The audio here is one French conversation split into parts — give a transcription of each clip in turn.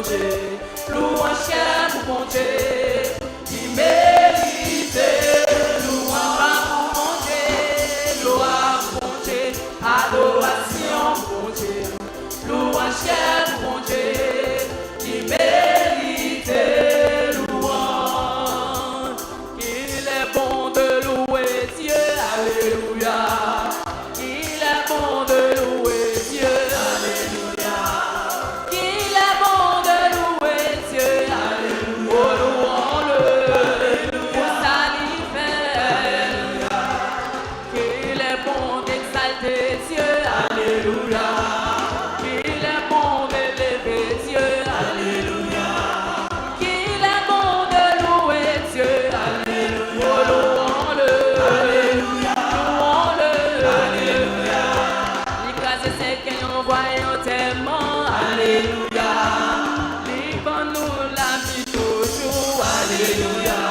bon Dieu, louange pour bon Dieu, qui mérite louange pour bon Dieu, louange pour bon Dieu, adoration pour bon Dieu, louange pour bon Dieu, qui mérite louange. Il est bon de louer Dieu, alléluia. Il est bon de louer Dieu, alléluia. Il est bon de louer Dieu, alléluia. Oh, louons-le pour sa liberté. Il est bon d'exalter Dieu, alléluia. Il est bon d'élever Dieu, alléluia. Il est bon de louer Dieu, alléluia. Oh, louons-le, alléluia. Louons-le, alléluia. L'écraser c'est qu'il envoie un tellement, alléluia. Livre-nous la vie toujours, alléluia.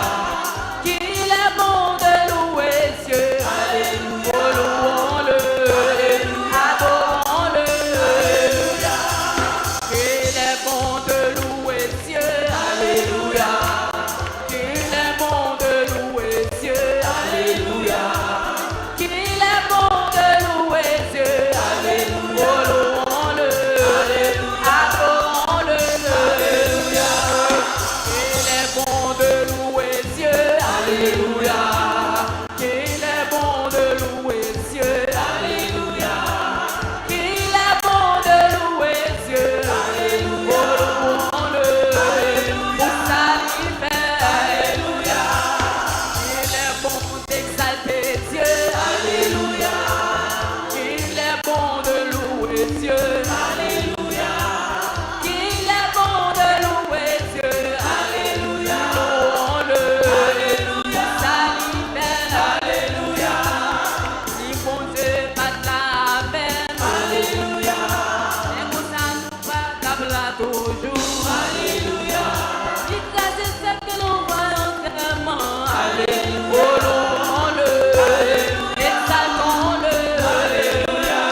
Qu'il est bon de louer Dieu, alléluia. Oh, louons-le, adorons-le, alléluia. Qu'il est bon de louer Dieu, alléluia. Qu'il est bon de louer Dieu, alléluia. Qu'il est bon de louer Dieu, alléluia. Oh, louons-le, adorons-le, alléluia. Qu'il est bon de louer Dieu, alléluia. Qu'il est bon de louer Dieu, alléluia. Qu'il est bon de louer Dieu, alléluia. Oh, louons-le, pour sa liberté, alléluia. Il est bon d'exalter Dieu, alléluia. Il est bon de louer Dieu, alléluia. Il est bon de louer Dieu, alléluia. Louons-le, alléluia. Sa liberté, alléluia. Si bon Dieu pas de la peine, alléluia. Et pour ça nous pas d'abla toujours, alléluia. Il casse ce que nous voyons tellement, alléluia. Oh, louons-le, alléluia. Exaltons-le, alléluia.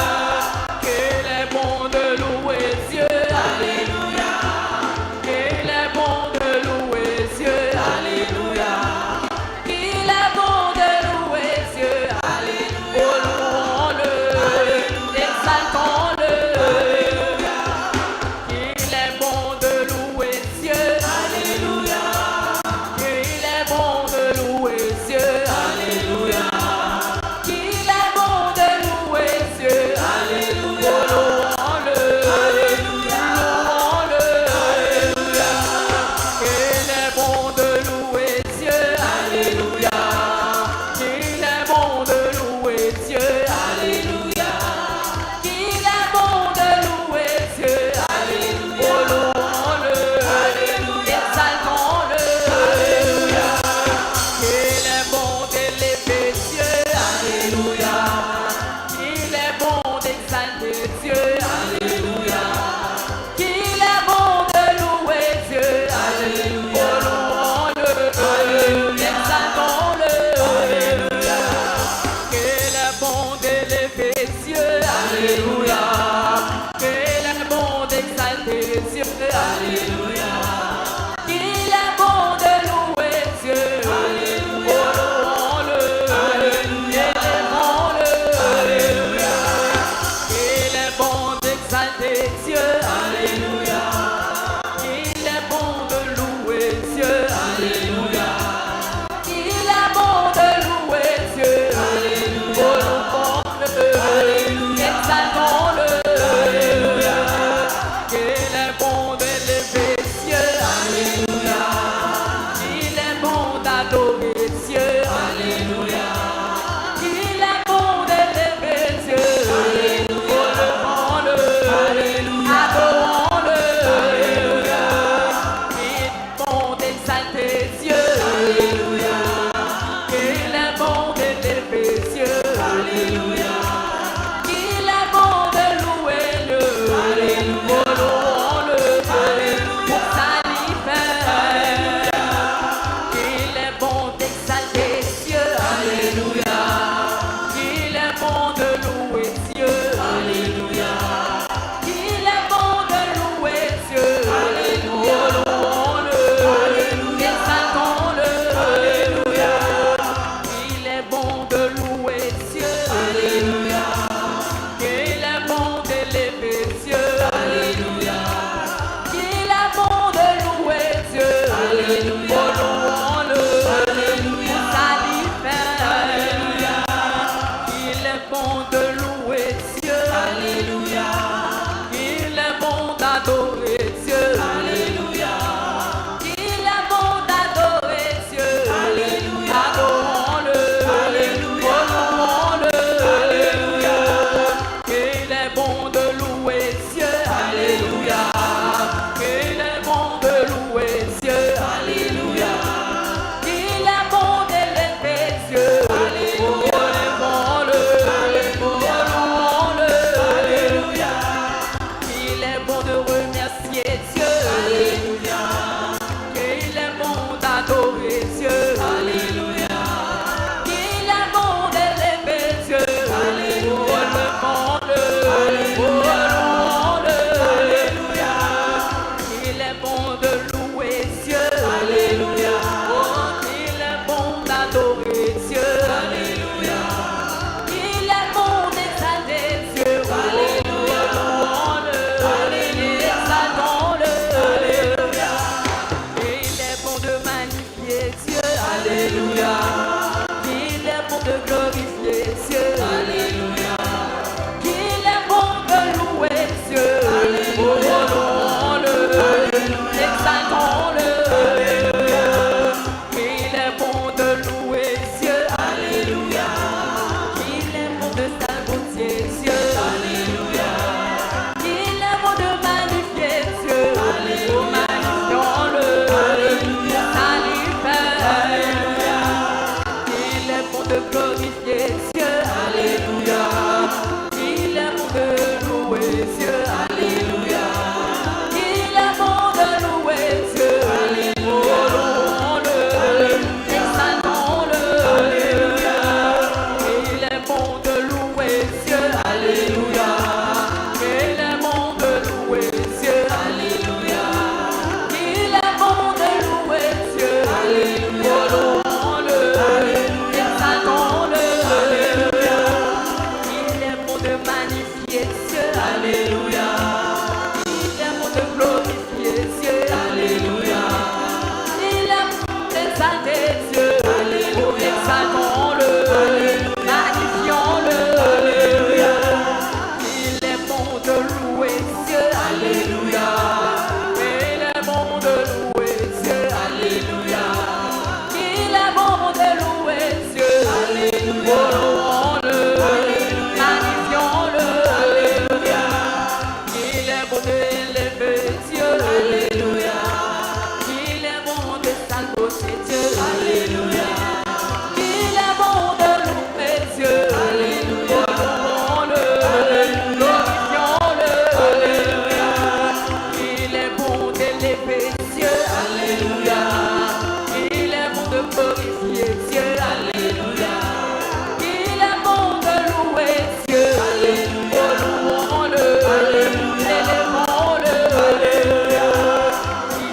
Qu'il est bon de louer Dieu, alléluia. Qu'il est bon de louer Dieu, alléluia. Qu'il est bon de louer Dieu, alléluia. Oh, louons-le, exaltons-le, alléluia. Qu'il est bon de louer Dieu, alléluia. Qu'il est bon de louer Dieu, alléluia. Qu'il est bon de louer Dieu, alléluia. Oh, louons-le, alléluia. Louons-le, alléluia. Qu'il est bon de louer Dieu, alléluia. Qu'il est bon de louer Dieu, alléluia. Qu'il est bon de louer Dieu, alléluia. Oh, louons-le, alléluia. Exaltons-le, alléluia. Qu'il est bon d'élever Dieu, alléluia. Qu'il est bon d'exalter Dieu, alléluia. Qu'il est bon de louer Dieu, alléluia. Oh, louons-le, alléluia. Exaltons-le, alléluia. Qu'il est bon d'élever Dieu, alléluia. Qu'il est bon d'exalter Dieu, alléluia. Qu'il est bon de louer Dieu, alléluia. Oh, louons-le, alléluia. Élevons-le, alléluia. Qu'il est bon d'exalter Dieu, alléluia. Qu'il est bon de louer Dieu, alléluia. Qu'il est bon de louer Dieu, alléluia. Oh, louons-le, alléluia. Exaltons-le, alléluia. Qu'il est bon d'élever exaltons-le. Alléluia. Il est bon de louer Dieu. Alléluia. Il est bon de s'aboutir Dieu. Alléluia. Il est bon de magnifier Dieu. Alléluia. Magnifions-le. Alléluia. Salut Père. Alléluia. Il est bon de glorifier Dieu. Alléluia. Il est bon de louer Dieu. Alléluia. Il est bon de louer Dieu. Alléluia. Louons-le. Exaltons-le. Alléluia. Il est bon de louer Dieu. Alléluia. Il est bon de louer Dieu. Alléluia. Il est bon de louer Dieu. Alléluia. Louons-le. Exaltons-le. Alléluia. Il est bon de magnifier Dieu. Alléluia. Il est bon de glorifier Dieu. Alléluia. Il est bon d'exalter Dieu. Alléluia. Exaltons-le. Magnifions-le. Alléluia. Il est bon de louer Dieu. Alléluia. Il est bon de louer Dieu. Alléluia. Il est bon de louer Dieu. Alléluia. Louons-le. Magnifions-le. Alléluia. Il est bon d'élever Dieu. Alléluia. Il est bon de s'allonger Dieu. Alléluia. Il est bon de louer Dieu. Alléluia. Louons-le. Glorifions-le. Alléluia. Il est bon d'élever Dieu. Alléluia. Il est bon de glorifier Dieu. Alléluia. Il est bon de louer Dieu. Alléluia. Louons-le. Élevons-le. Alléluia.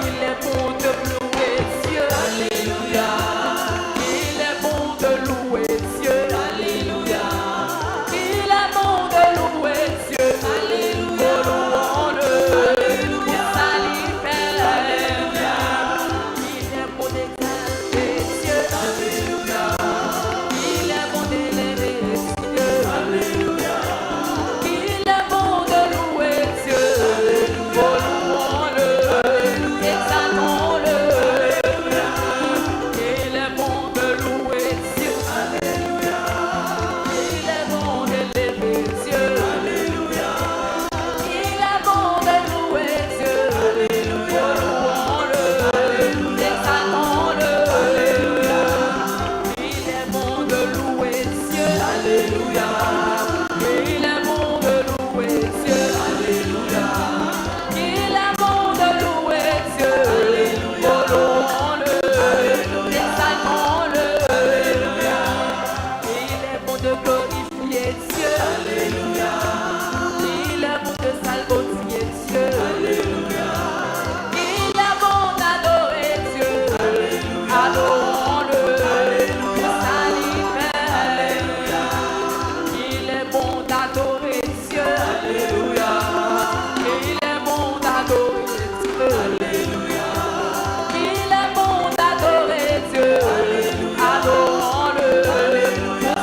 Il est bon de louer Dieu. Alléluia. Il est bon de louer Dieu. Alléluia. Il est bon de louer Dieu. Alléluia. Louons-le. Salut Père. Alléluia. Il est bon d'exalter Dieu. Alléluia. Il est bon d'élever Dieu. Alléluia. Il est bon de louer Dieu. Alléluia. Louons-le. Exaltons-le. Alléluia. Il est bon de louer Dieu. Alléluia. Il est bon d'élever Dieu. Alléluia. Il est bon de louer Dieu. Alléluia. Louons-le. Exaltons-le. Alléluia. Il est bon de louer Dieu. Alléluia. Il est bon de louer Dieu. Alléluia. Il est bon de louer Dieu. Alléluia. Louons-le. Exaltons-le. Alléluia. Il est bon de glorifier Dieu. Alléluia. Il est bon de s'allonger Dieu. Alléluia. Il est bon d'adorer Dieu. Alléluia. Adorons-le. Salut Père. Alléluia. Il est bon d'adorer Dieu. Alléluia. Il est bon d'adorer Dieu. Alléluia. Il est bon d'adorer Dieu. Adorons-le.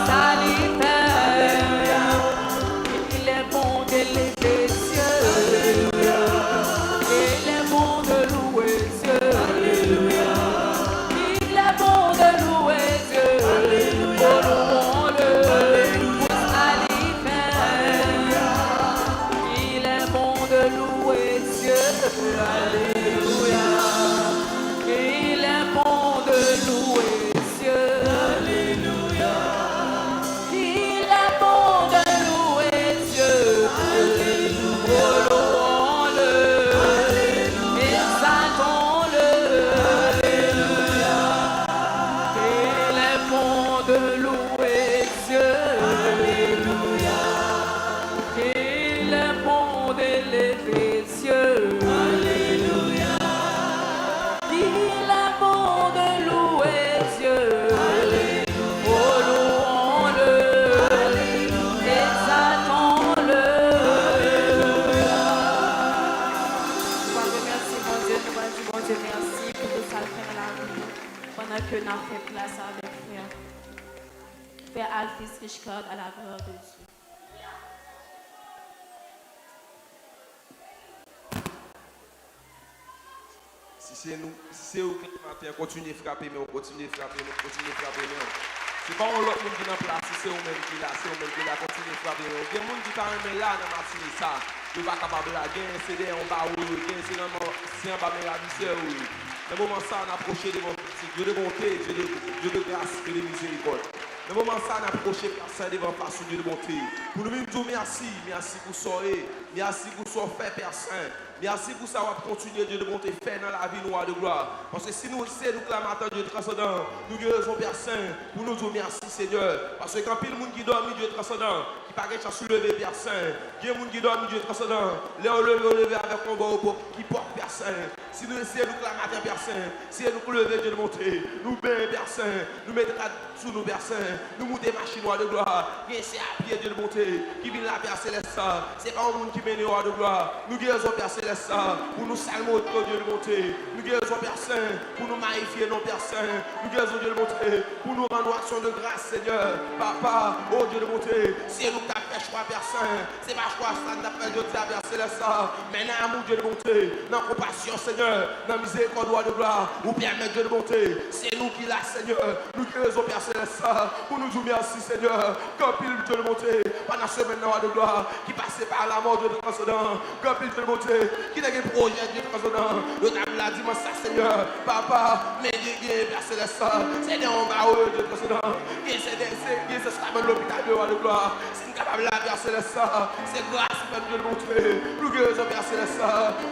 Salut Père. Il est bon d'élever Dieu. Alléluia. Il est bon de louer Dieu. Alléluia. Il est bon de louer Dieu. Alléluia. Louons-le. Salut Père. Il est bon de louer Dieu. Alléluia. Il est bon de louer Dieu. Alléluia. Il est bon de louer Dieu. Alléluia. Louons-le. Exaltons-le. Alléluia. Il est bon de louer Dieu. Alléluia. Il est bon d'élever Dieu. Alléluia. Il est bon de louer Dieu. Alléluia. Louons-le. Exaltons-le. Alléluia. Merci mon Dieu, nous allons dire bon Dieu merci pour tout ça faire à la vie. Pendant que nous avons fait place avec frère. Père Alphys Richcard à la gloire de Dieu. Si c'est au matin, continuez à frapper, mais on continue à frapper, mais on continue à frapper. C'est pas l'autre monde qui est en place, c'est vous-même qui est là, c'est vous-même qui est là, continuez à frapper. Il y a des gens qui sont là dans la matinée, ça. Ils ne sont pas capables de la gagner, c'est des en bas, c'est en bas, mais la misère, oui. Dans le moment ça, on approche devant Dieu de bonté, Dieu de grâce, Dieu de miséricorde. Dans le moment ça, on approche personne devant face Dieu de bonté. Pour nous dire merci, merci pour soirée, merci pour ce fait personne. Merci pour ça, on va continuer Dieu de bonté faire dans la vie noire de gloire. Parce que si nous c'est nous clamons Dieu transcendant, nous guérissons personne pour nous dire merci Seigneur. Parce que quand il y a des gens qui dorment Dieu transcendant, qui paraît que ça lever personne. Il y a des gens qui dorment Dieu transcendant, les lever avec un bon qui porte personne. Si nous essayons de clamons personne, si nous lever Dieu de bonté, nous bénissons personne, nous mettons sous nos personnes, nous montons des machines noires de gloire. Il y a à pied Dieu de bonté qui vient la Père Céleste. C'est pas un monde qui mène noire de gloire. Nous guérissons Père Céleste. Pour nous salmer au Dieu de bonté, nous guérissons personne, pour nous magnifier nos personnes, nous guérissons Dieu de bonté, pour nous rendre action de grâce, Seigneur. Papa, oh Dieu de bonté, c'est nous qui avons fait choix personne, c'est pas choix ça n'a pas Dieu à verser ça, mais dans l'amour Dieu de bonté, dans la compassion, Seigneur, dans la miséricorde de gloire, ou permettre Dieu de bonté, c'est nous qui l'a, Seigneur, nous guérissons Père Céleste, pour nous dire merci, Seigneur, comme il Dieu de bonté, pendant ce semaine de gloire, qui passait par la mort de transcendant, comme il Dieu de bonté, qui n'a qu'un projet de transcendant, le table là, dis-moi ça, Seigneur, papa, mais Dieu, Père Céleste, c'est des hommes de transcendant, et c'est ça, l'hôpital de gloire, c'est capable là, Père Céleste, c'est grâce, Père Dieu de montrer, nous guérissons, Père Céleste,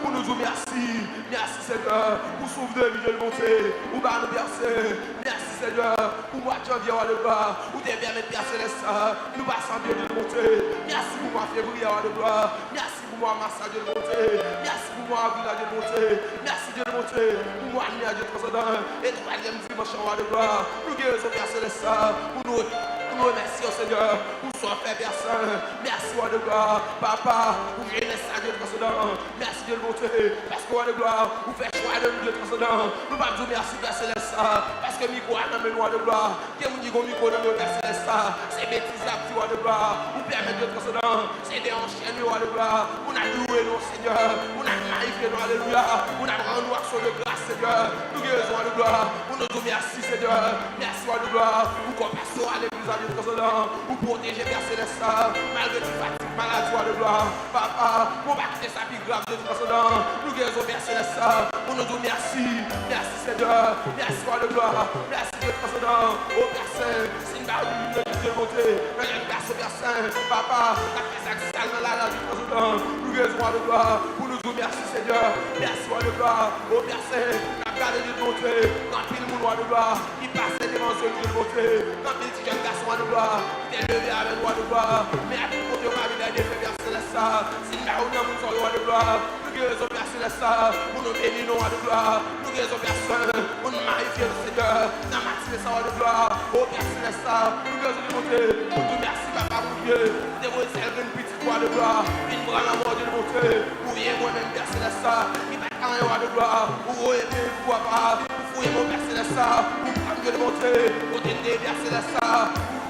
pour nous dire merci, merci, Seigneur, pour sauver Dieu de montrer, pour nous bercer, merci, Seigneur, pour moi, janvier, de gloire, pour te permettre, Père Céleste, nous passons Dieu de montrer, merci pour moi, février, de gloire, merci pour moi, mars, Dieu de montrer, merci pour moi, avril, Dieu de montrer, merci Dieu de montrer, pour moi, année, Dieu de transcendant, et troisième dimanche, de gloire, nous guérissons, Père Céleste, pour nous remercions, Seigneur, pour ce fait personne. Merci, roi de gloire, papa, pour jeunesse à Dieu transcendant. Merci, Dieu de montrer, parce que roi de gloire, vous faites choix de Dieu transcendant. Nous pas dire merci, Père Céleste, parce que micro a dans le roi de gloire. Que vous dites micro dans le Père Céleste, c'est bêtise à roi de gloire, vous permettez Dieu transcendant. C'est des enchaînes, roi de gloire. On a loué nos Seigneur, on a magnifié nos alléluia, on a rendu action de grâce, Seigneur. Nous guérissons, roi de gloire, on nous dit merci, Seigneur. Merci, roi de gloire, pour qu'on passe à l'église à Dieu transcendant, pour protéger Père Céleste, malgré toute fatigue, maladie, roi de gloire. Papa, pour pas quitter sa vie grave de transcendant, nous guérissons Père Céleste, pour nous dire merci, merci, Seigneur, merci, roi de gloire, merci, Dieu transcendant, au Père Saint, c'est une barre de Dieu de beauté, dans une place au Père Saint, papa, la paix axiale dans la vie transcendant, nous guérissons, roi de gloire, pour nous dire merci, Seigneur, merci, roi de gloire, au Père Saint, la garde de Dieu de beauté, quand il nous roi de gloire, qui passe devant ce Dieu de beauté, quand il dit jeune garçon, roi de gloire, qui est levé avec roi de gloire, mais à tout côté, on va venir des Père Céleste, c'est une barre où nous sommes roi de gloire, nous guérissons Père Céleste, pour nous bénir, roi de gloire, nous guérissons personne, pour nous magnifier le Seigneur, dans la matinée, roi de gloire, au Père Céleste, nous guérissons de beauté, pour nous merci, papa, mon Dieu, de vous servir une petite roi de gloire, une grande amour de beauté, pour y moi-même, Père Céleste, qui va être un roi de gloire, pour aimer, pour papa, pour fouiller mon Père Céleste, pour prendre de beauté, pour t'aider, Père Céleste,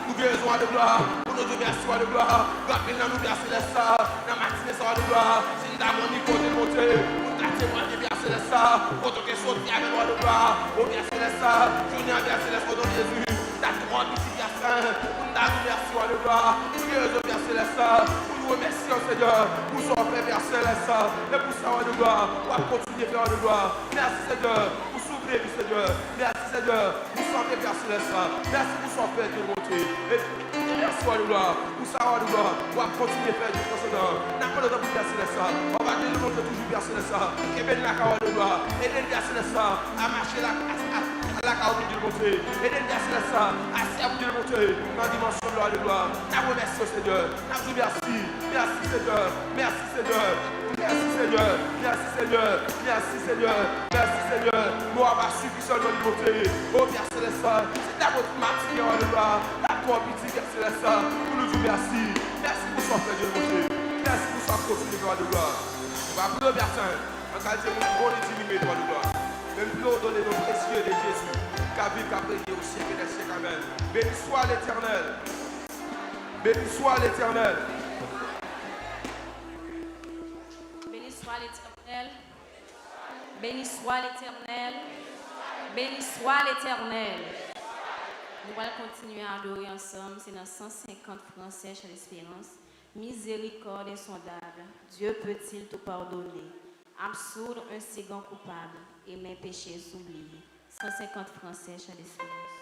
nous guérissons roi de gloire, pour nous dire merci, roi de gloire, rappelez nous, Père Céleste, dans la matinée, roi de gloire, c'est une dame, on y côté de beauté, pour la témoigner, Père Céleste, pour te sauter avec roi de gloire, au Père Céleste, journée à Père Céleste, au nom de Jésus, t'as tout rendu ici, Père Saint, pour nous dire merci, roi de gloire, nous guérissons, Père Céleste, pour nous remercier, Seigneur, pour son fait, Père Céleste, et pour ça, roi de gloire, pour continuer, Père de gloire, merci, Seigneur, pour s'ouvrir, Seigneur, merci, Seigneur, pour santé, Père Céleste, merci pour son fait, de bonté, et merci, roi de gloire, pour ça, roi de gloire, pour continuer, Père de transcendant, n'a pas le temps pour Père Céleste, on va te demander toujours, Père Céleste, et bien la roi de gloire, et Père Céleste, à marcher la carrière de bonté, et Père Céleste, à servir de bonté, dans la dimension de la gloire, n'a remercié, Seigneur, n'a dit merci, merci, Seigneur, merci, Seigneur. Merci Seigneur, merci Seigneur, merci Seigneur, merci Seigneur. Moi, ma suffisance de liberté. Oh Père Céleste, c'est ta votre matinée en gloire, ta toi petit Père Céleste, pour nous dire merci. Merci pour son frère de liberté. Merci pour son continu de gloire. On va plus de personnes, en qualité de bon et diminué de gloire. Même plus nous donner nos précieux de Jésus, qu'a vu qu'à prier au siècle des siècles. Amen. Béni soit l'Éternel. Béni soit l'Éternel. Soit l'Éternel, Béni soit l'Éternel. Béni soit l'Éternel. Nous allons continuer à adorer ensemble. C'est dans 150 français chez l'Espérance. Miséricorde insondable. Dieu peut-il tout pardonner? Absoudre un si grand coupable et mes péchés oubliés. 150 français chez l'Espérance.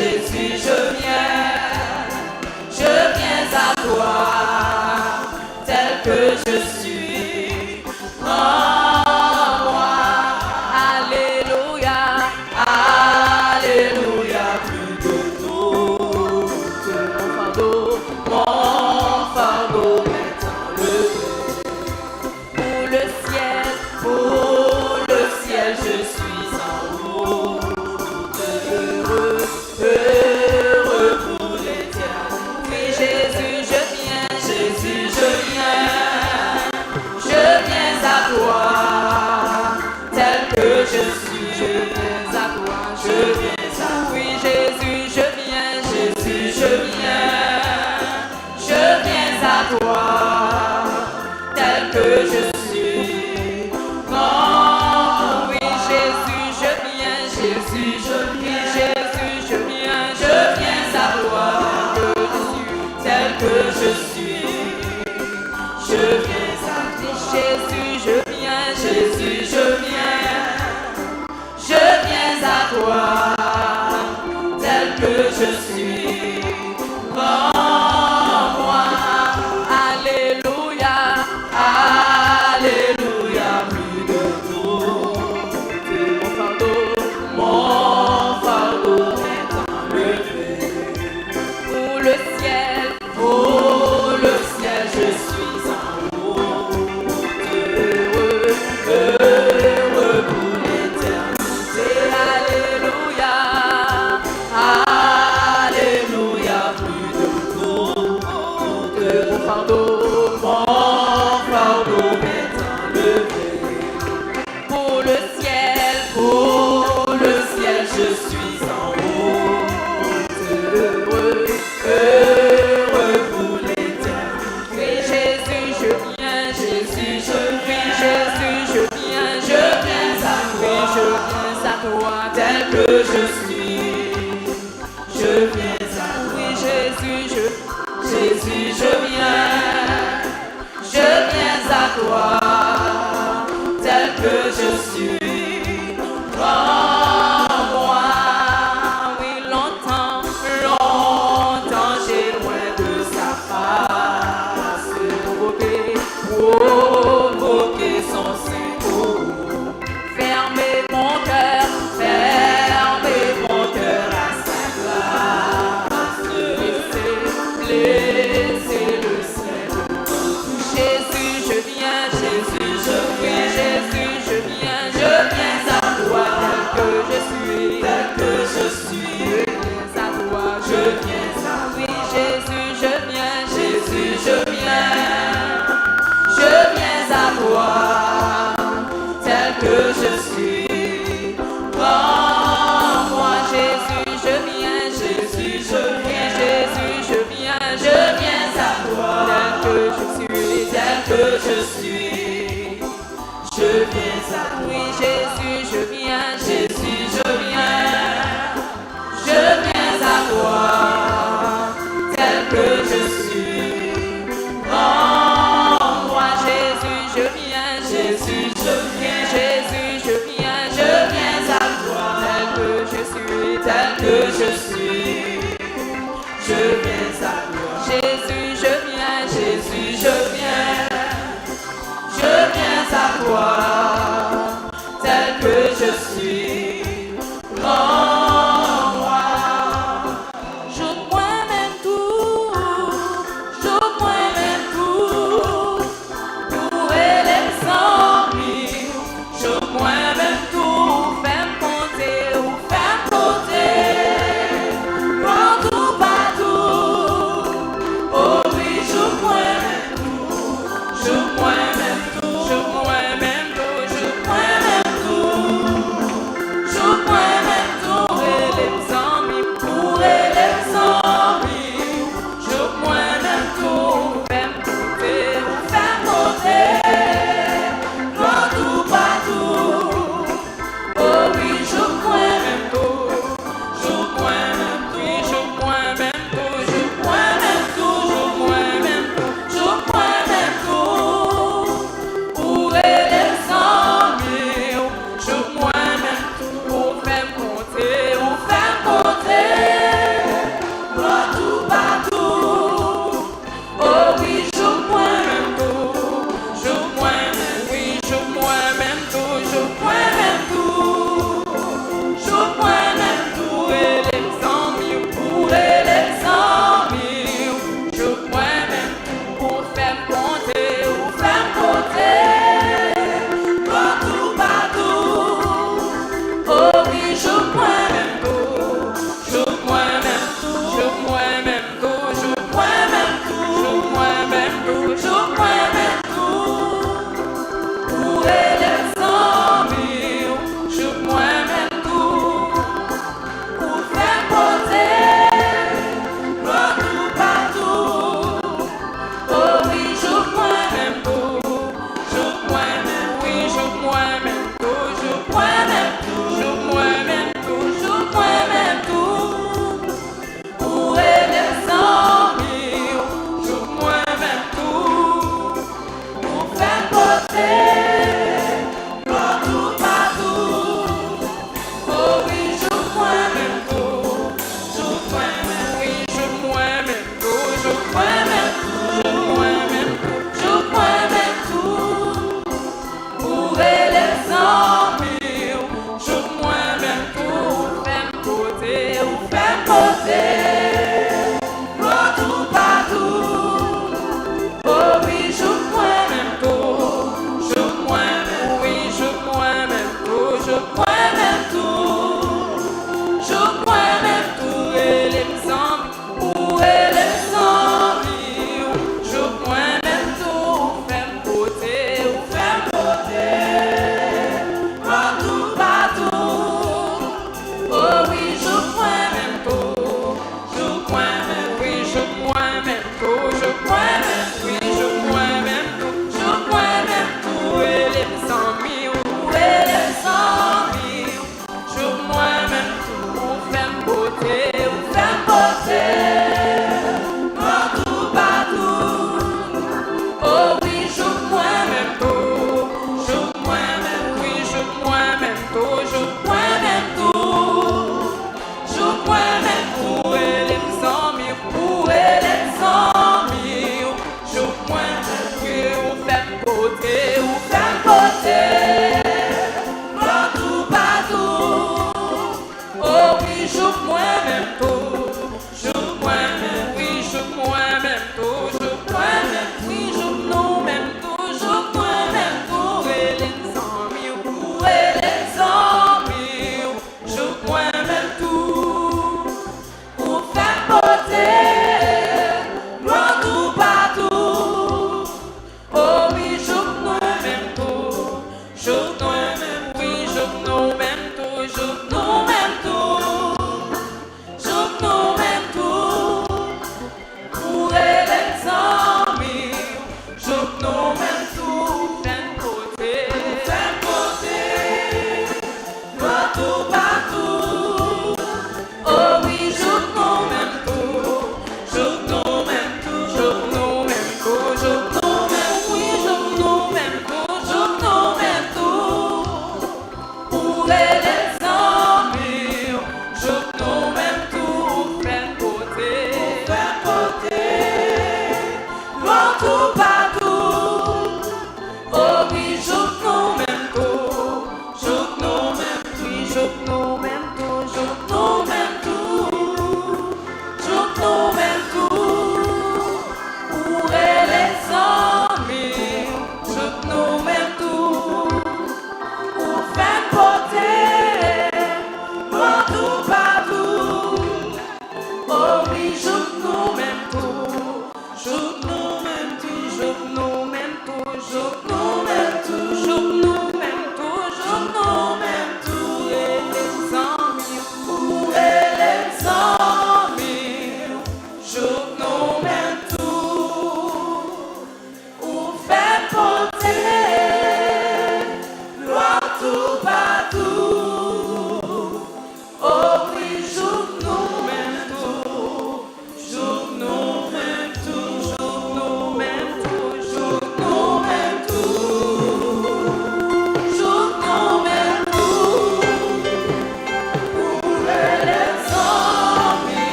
Jésus, je viens. Jésus, je viens, Jésus, je viens à toi, tel que je suis. Prends-moi, alléluia, alléluia, plus de tout. Mon fardeau est enlevé. Pour le ciel, je suis en route. Heureux pour l'éternité. Alléluia, alléluia, plus de route. Mon fardeau est enlevé. Pour le ciel, je suis en route. Heureux pour l'éternité. Jésus, je viens, Jésus, je viens, Jésus, je viens à toi, tel que je suis. Je viens à toi, Jésus, je viens à toi, tel que je suis. Prends-moi, oui, longtemps, j'ai loin de sa face, provoquer son sein. Fermez mon cœur à sa grâce. Laissez le ciel. Jésus, je viens, Jésus, je viens, Jésus, je viens à toi, tel que je suis. Je viens à toi, je viens à oui, Jésus, je viens à toi, tel que je suis. Prends-moi, Jésus, je viens à toi, tel que je suis. Je viens à oui, Jésus, je viens à toi, tel que je suis. Prends-moi, Jésus, je viens à toi, tel que je suis. Je viens à toi, Jésus, je viens à toi, tel que je suis. Prends-moi, j'ouvre moi-même tout, pour les j'ouvre moi-même tout, fais-moi compter, prends tout partout. Oh oui, j'ouvre moi-même tout, j'ouvre moi-même tout.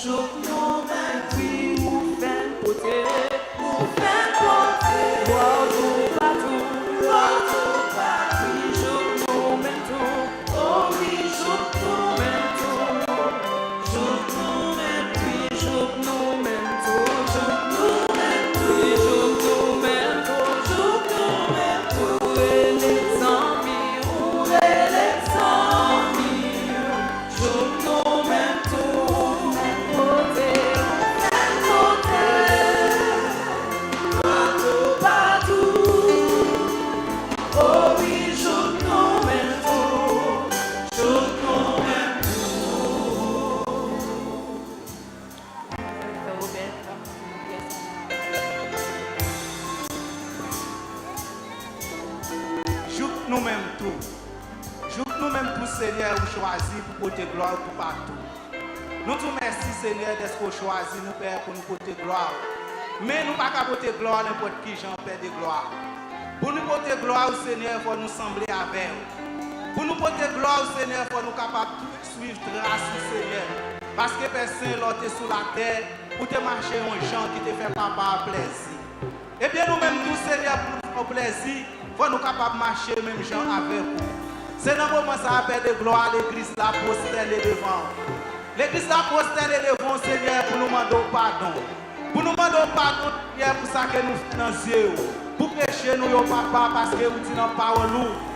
Jouk nou men kou nous-mêmes tout. Nous-mêmes tous, Seigneur, vous choisissez pour porter gloire pour partout. Nous te remercions, Seigneur, d'être choisi, nous, Père, pour nous porter gloire. Mais nous ne pouvons pas porter gloire n'importe qui, j'en Père de gloire. Pour nous porter gloire, Seigneur, il faut nous sembler avec. Pour nous porter gloire, Seigneur, il faut nous capables de suivre trace, Seigneur. Parce que personne l'autre est sous la terre pour te marcher un gens qui te fait papa plaisir. Et bien nous-mêmes tous, Seigneur, pour nous faire plaisir, il faut nous capables de marcher même gens avec vous. C'est dans le moment ça appelle de gloire, l'église la postelle devant. L'église la postelle devant, Seigneur, pour nous demander pardon. Pour nous demander pardon, Seigneur, pour ça que nous financions. Pour pécher nous, papa, parce que vous dites dans la parole,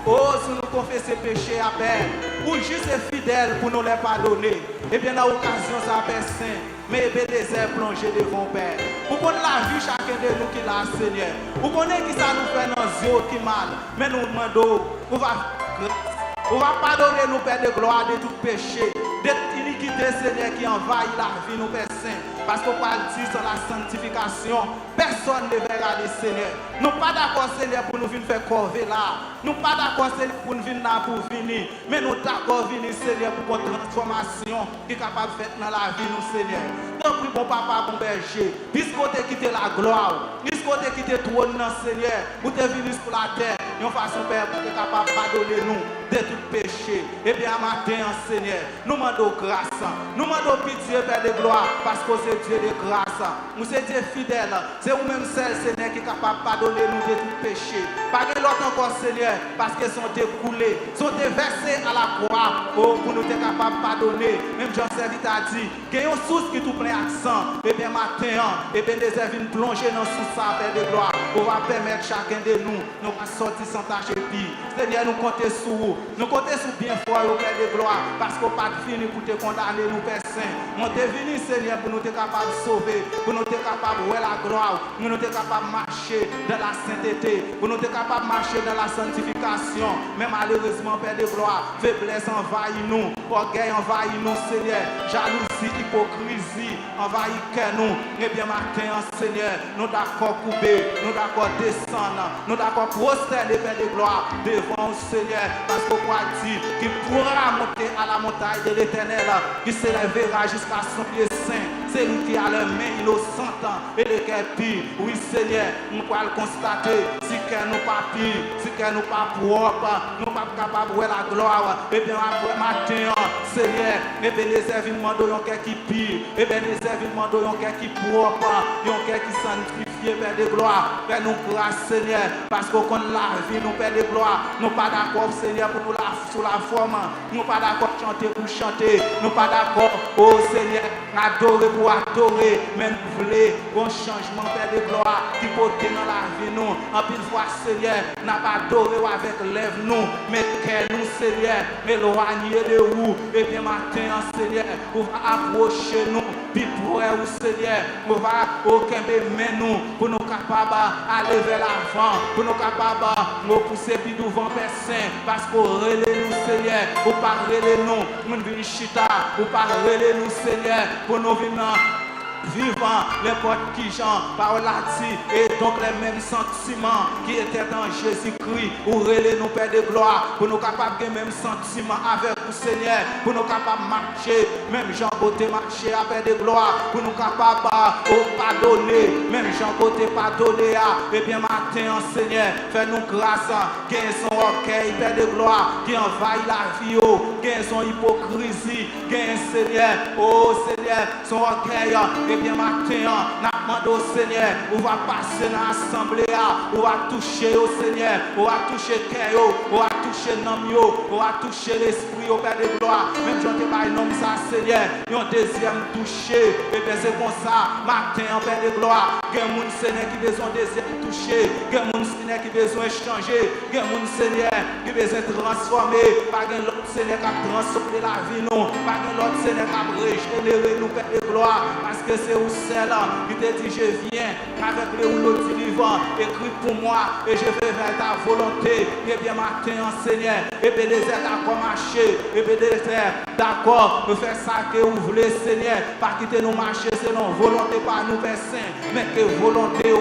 oh, si nous confessons péché à peine, pour juste et fidèle pour nous les pardonner. Et bien, dans l'occasion, ça fait saint, mais bien des airs plongés devant Père. Pour qu'on la vie chacun de nous qui l'a, Seigneur. Pour qu'on ait qui ça nous fait dans les yeux qui mal. Mais nous demandons, on va pardonner nous, Père de gloire, de tout péché, de toute iniquité, Seigneur, qui envahit la vie, nous, Père Saint. Parce qu'on parle dit sur la sanctification, personne ne verra le Seigneur. Nous pas d'accord, Seigneur, pour nous venir faire corvée là. Nous pas d'accord, Seigneur, pour nous venir là pour venir. Mais nous d'accord venir, Seigneur, pour une transformation qui est capable de faire dans la vie, nous, Seigneur. Donc, bon papa, bon berger, puisque vous avez quitté la gloire, puisque vous avez quitté le trône, Seigneur, vous êtes venu sur la terre, de façon, Père, pour être capable de pardonner nous de tout péché. Et bien, matin, Seigneur, nous demandons grâce, nous demandons pitié, Père de gloire, parce que c'est Dieu de grâce. Nous sommes Dieu fidèle. C'est vous-même seul, Seigneur, qui est capable de pardonner nous de tout péché. Pas que l'autre encore, Seigneur, parce qu'ils sont découlés, sont déversés à la croix, pour nous être capables de pardonner. Même Jean-Servite a dit, qu'il y a une source qui tout plein accent. Et bien, matin, et bien, des œuvres plonger dans sous ça, Père de gloire. On va permettre chacun de nous, nous pas sortir sans tâche et pire. Seigneur, nous comptons sur vous. Nous comptons sur bien fort, Père de gloire, parce qu'on pas fini pour te condamner, nous, Père Saint. Nous sommes venus, Seigneur, pour nous être capables de sauver, pour nous être capables de voir la gloire, pour nous être capables de marcher dans la sainteté, pour nous être capables de marcher dans la sanctification. Mais malheureusement, Père de gloire, faiblesse envahit nous, orgueil envahit nous, Seigneur, jalousie, hypocrisie envahit nous. Et bien, matin, Seigneur, nous d'accord couper, nous d'accord descendre, nous d'accord prosterner, Père de gloire, devant Seigneur, parce qu'on croit dire qu'il pourra monter à la montagne de l'Éternel, qui s'élèvera jusqu'à son pied saint. C'est lui qui a la main innocente et le cœur pire. Oui, Seigneur, nous pouvons le constater. Si cœur nous pas pire, si cœur nous pas propre, nous pas capables de voir la gloire. Et bien, après matin, Seigneur, et bien, les événements de un cœur qui pire, et bien, les événements de un cœur qui propre, un cœur qui sanctifie, Père de gloire. Père, nous grâce, Seigneur, parce qu'on connaît la vie, nous, Père de gloire. Nous pas d'accord, Seigneur, pour nous sur la forme. Nous pas d'accord chanter pour chanter. Nous pas d'accord, oh Seigneur, adorer pour adorer. Mais nous voulons un changement, Père de gloire, qui porte dans la vie, nous. En plus fois, Seigneur, n'a pas adoré avec lèvres, nous. Mais qu'elle nous, Seigneur, éloigner de vous. Et bien, matin, Seigneur, on va approcher nous. Puis pour vous, Seigneur, on va aucun mais nous, pour nous capables d'aller vers l'avant, pour nous capables de pousser plus devant personne, parce qu'on relève nous, Seigneur, pour parler de nous, nous venons chita, pour parler de nous, Seigneur, pour nous venir vivant n'importe qui genre par là et donc les mêmes sentiments qui étaient dans Jésus-Christ ou relais nous Père de gloire pour nous capables de même sentiments avec vous Seigneur pour nous capables de marcher même Jean côté marcher à Père de gloire pour nous capables de pardonner même Jean côté pardonner et bien matin Seigneur fais-nous grâce gain son orgueil Père de gloire qui envahit la vie gain son hypocrisie gain Seigneur oh Seigneur son orgueil et bien matin, nous demandons au Seigneur, on va passer dans l'assemblée, on va toucher au Seigneur, on va toucher le cœur, on va toucher l'homme, on va toucher l'esprit au Père de gloire. Même j'en ai pas un homme ça, Seigneur, un deuxième toucher. Et bien c'est comme ça, matin, en Père de gloire, il y a un monde Seigneur qui a besoin de deuxième toucher, il y a un monde Seigneur qui a besoin de changer, il y a un monde Seigneur qui a besoin de transformer, pas un autre Seigneur qui a transformé la vie, non, pas un autre Seigneur qui a régénéré nous, Père de gloire, parce que c'est où celle qui te dit je viens avec le rouleau du vivant écrit pour moi et je vais vers ta volonté et bien matin Seigneur et bien les aides d'accord marcher et bien les aides d'accord de faire ça que vous voulez Seigneur pas quitter nous marcher c'est non volonté par nous Père Saint mais que que volonté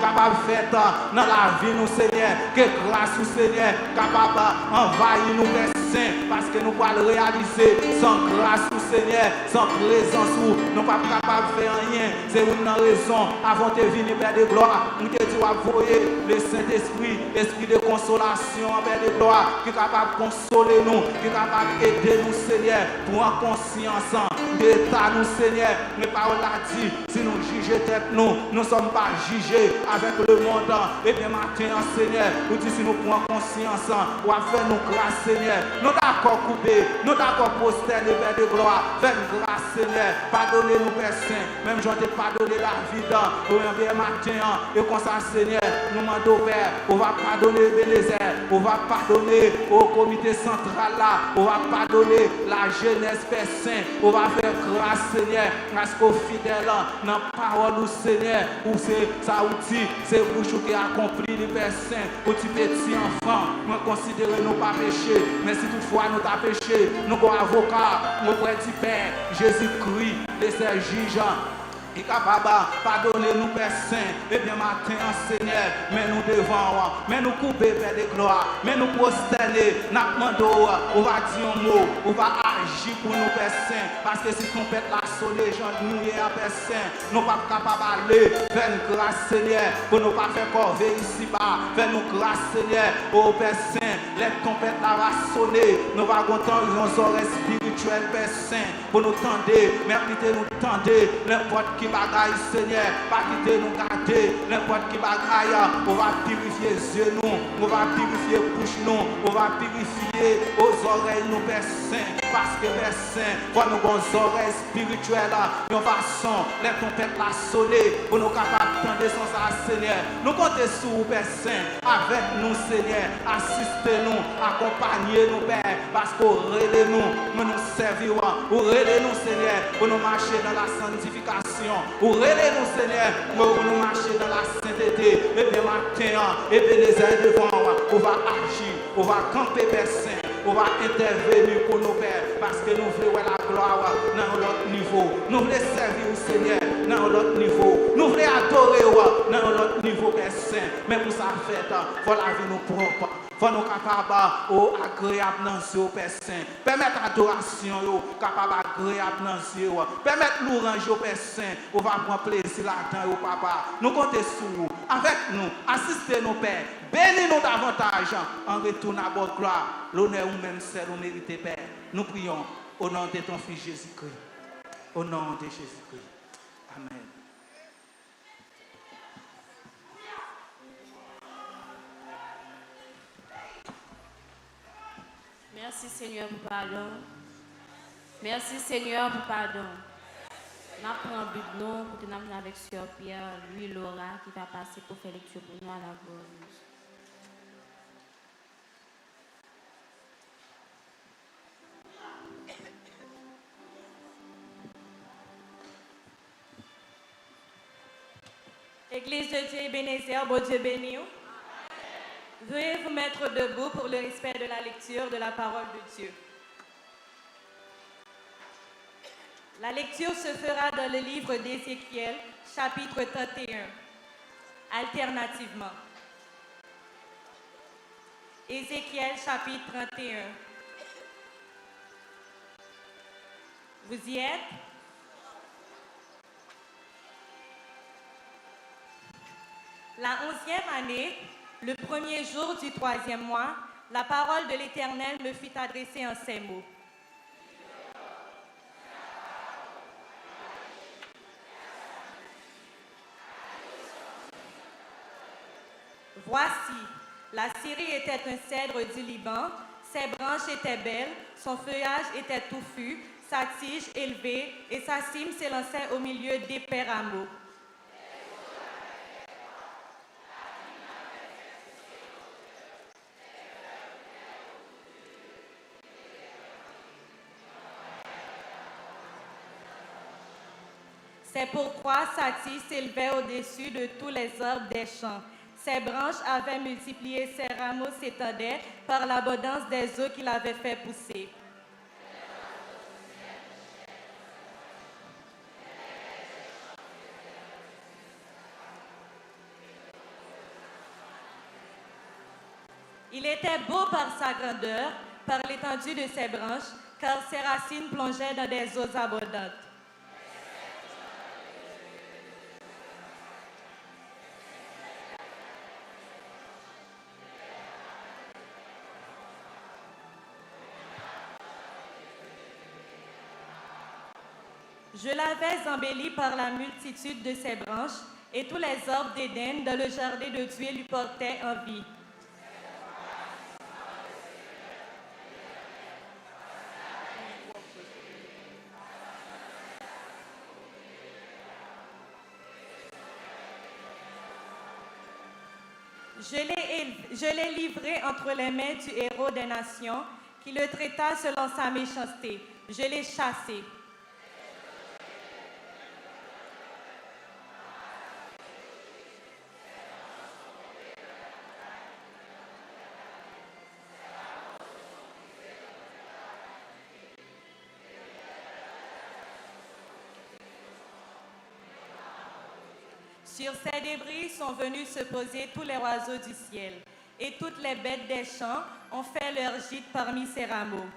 capable de faire dans la vie, nous, Seigneur, que grâce, Seigneur, capable d'envahir nous, Père Saint, parce que nous pouvons le réaliser sans grâce, Seigneur, sans présence, nous ne sommes pas capables de faire rien. C'est une raison, avant de venir, Père de gloire, nous te disons, voyer le Saint-Esprit, esprit de consolation, Père de gloire, qui est capable de consoler nous, qui est capable d'aider nous, Seigneur, pour en conscience d'état, nous, Seigneur. Mes paroles l'a dit, si nous jugeons tête nous, nous ne sommes pas jugés avec le monde. Et bien maintenant, Seigneur, nous disons si nous prenons conscience, ou à faire nous grâce, Seigneur. Nous d'accord couper, nous d'accord prosterner, Père de gloire. Fais grâce, Seigneur. Pardonnez-nous, Père Saint. Même j'en ai pardonné la vie dans le bien matin. Et comme ça, Seigneur, nous demandons, Père, on va pardonner Bénézer, on va pardonner au comité central là, on va pardonner la jeunesse, Père Saint. On va faire grâce, Seigneur, parce qu'au fidèle, dans la parole, Seigneur, où c'est ça outil, c'est bouche qui accomplit le Père Saint, au petit enfant, nous considérons nous pas péché, mais si toutefois nous avons péché, nous avons avocat, nous prêt du Père, Jésus-Christ, les juges. Et capable de pardonner nous, Père Saint, et bien matin, Seigneur, mais nous devant, mais nous couper, Père de gloire, mais nous prosterner, nous demandons, on va dire un mot, on va agir pour nous, Père Saint, parce que si ton pète la sonner, j'en nous y a Père Saint, nous pas capables d'aller, faire une grâce, Seigneur, pour nous pas faire corvée ici-bas, faire nous grâce, Seigneur, oh Père Saint, les tempêtes la va sonner, nous va content, ils ont oreilles spirituelles, Père Saint, pour nous tendre, mais nous tendre, n'importe qui bagaille, Seigneur, pas quitter nous garder, n'importe qui bagaille, on va purifier les yeux nous, on va purifier les bouches nous, on va purifier aux oreilles nous, Père Saint, parce que Père Saint, pour nous avons des oreilles spirituelles, de façon, les tempêtes la sonner, pour nous capables d'entendre son ça, Seigneur, nous comptons sur vous, Père Saint, avec nous, Seigneur, assistez-nous, accompagnez-nous, Père, parce qu'on relève nous, nous servir, ou relève nous, Seigneur, pour nous marcher dans la sanctification. Ou relève nous, Seigneur, pour nous marcher dans la sainteté. Et bien matin, et bien les ailes devant, on va agir, on va camper, Père Saint, on va intervenir pour nos pères, parce que nous voulons la gloire dans notre niveau. Nous voulons servir au Seigneur dans notre niveau. Nous voulons adorer dans notre niveau, Père Saint. Mais pour ça faire, il faut la vie nous propre. Faut nous capables agréable dans ce Père Saint. Permettre l'adoration capable agréable dans ce. Permettre l'orange au Père Saint. On va prendre plaisir là-dedans au Papa. Nous comptons sur vous. Avec nous, assistez nos pères. Bénis-nous davantage. En retour à votre gloire. L'honneur ou même celle où méritez, Père. Nous prions au nom de ton Fils Jésus-Christ. Au nom de Jésus-Christ. Amen. Merci Seigneur pour pardon. Merci Seigneur pour pardon. Nous prenons but nous pour nous amener avec Sœur Pierre, lui Laura qui va passer pour faire lecture pour nous à la gloire. Église de Dieu Ebenezer, bon Dieu béni. Veuillez vous mettre debout pour le respect de la lecture de la parole de Dieu. La lecture se fera dans le livre d'Ézéchiel, chapitre 31, alternativement. Ézéchiel, chapitre 31. Vous y êtes? La 11e année, le premier jour du 3e mois, la parole de l'Éternel me fut adressée en ces mots. Voici, la Syrie était un cèdre du Liban, ses branches étaient belles, son feuillage était touffu, sa tige élevée et sa cime s'élançait au milieu d'épais rameaux. C'est pourquoi sa tige s'élevait au-dessus de tous les arbres des champs. Ses branches avaient multiplié, ses rameaux s'étendaient par l'abondance des eaux qu'il avait fait pousser. Il était beau par sa grandeur, par l'étendue de ses branches, car ses racines plongeaient dans des eaux abondantes. Je l'avais embelli par la multitude de ses branches, et tous les arbres d'Éden dans le jardin de Dieu lui portaient envie. Je l'ai livré entre les mains du héros des nations, qui le traita selon sa méchanceté. Je l'ai chassé. Sur ces débris sont venus se poser tous les oiseaux du ciel, et toutes les bêtes des champs ont fait leur gîte parmi ces rameaux.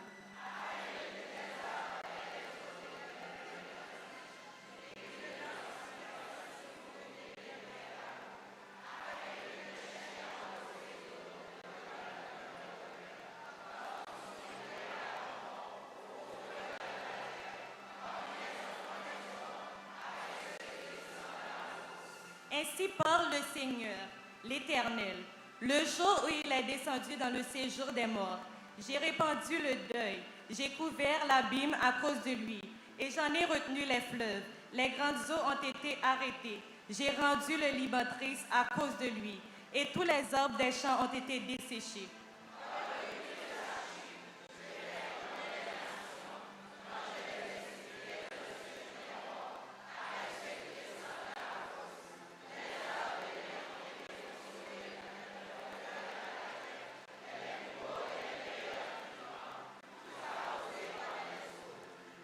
Ainsi parle le Seigneur, l'Éternel, le jour où il est descendu dans le séjour des morts. J'ai répandu le deuil, j'ai couvert l'abîme à cause de lui, et j'en ai retenu les fleuves. Les grandes eaux ont été arrêtées. J'ai rendu le Liban triste à cause de lui, et tous les arbres des champs ont été desséchés.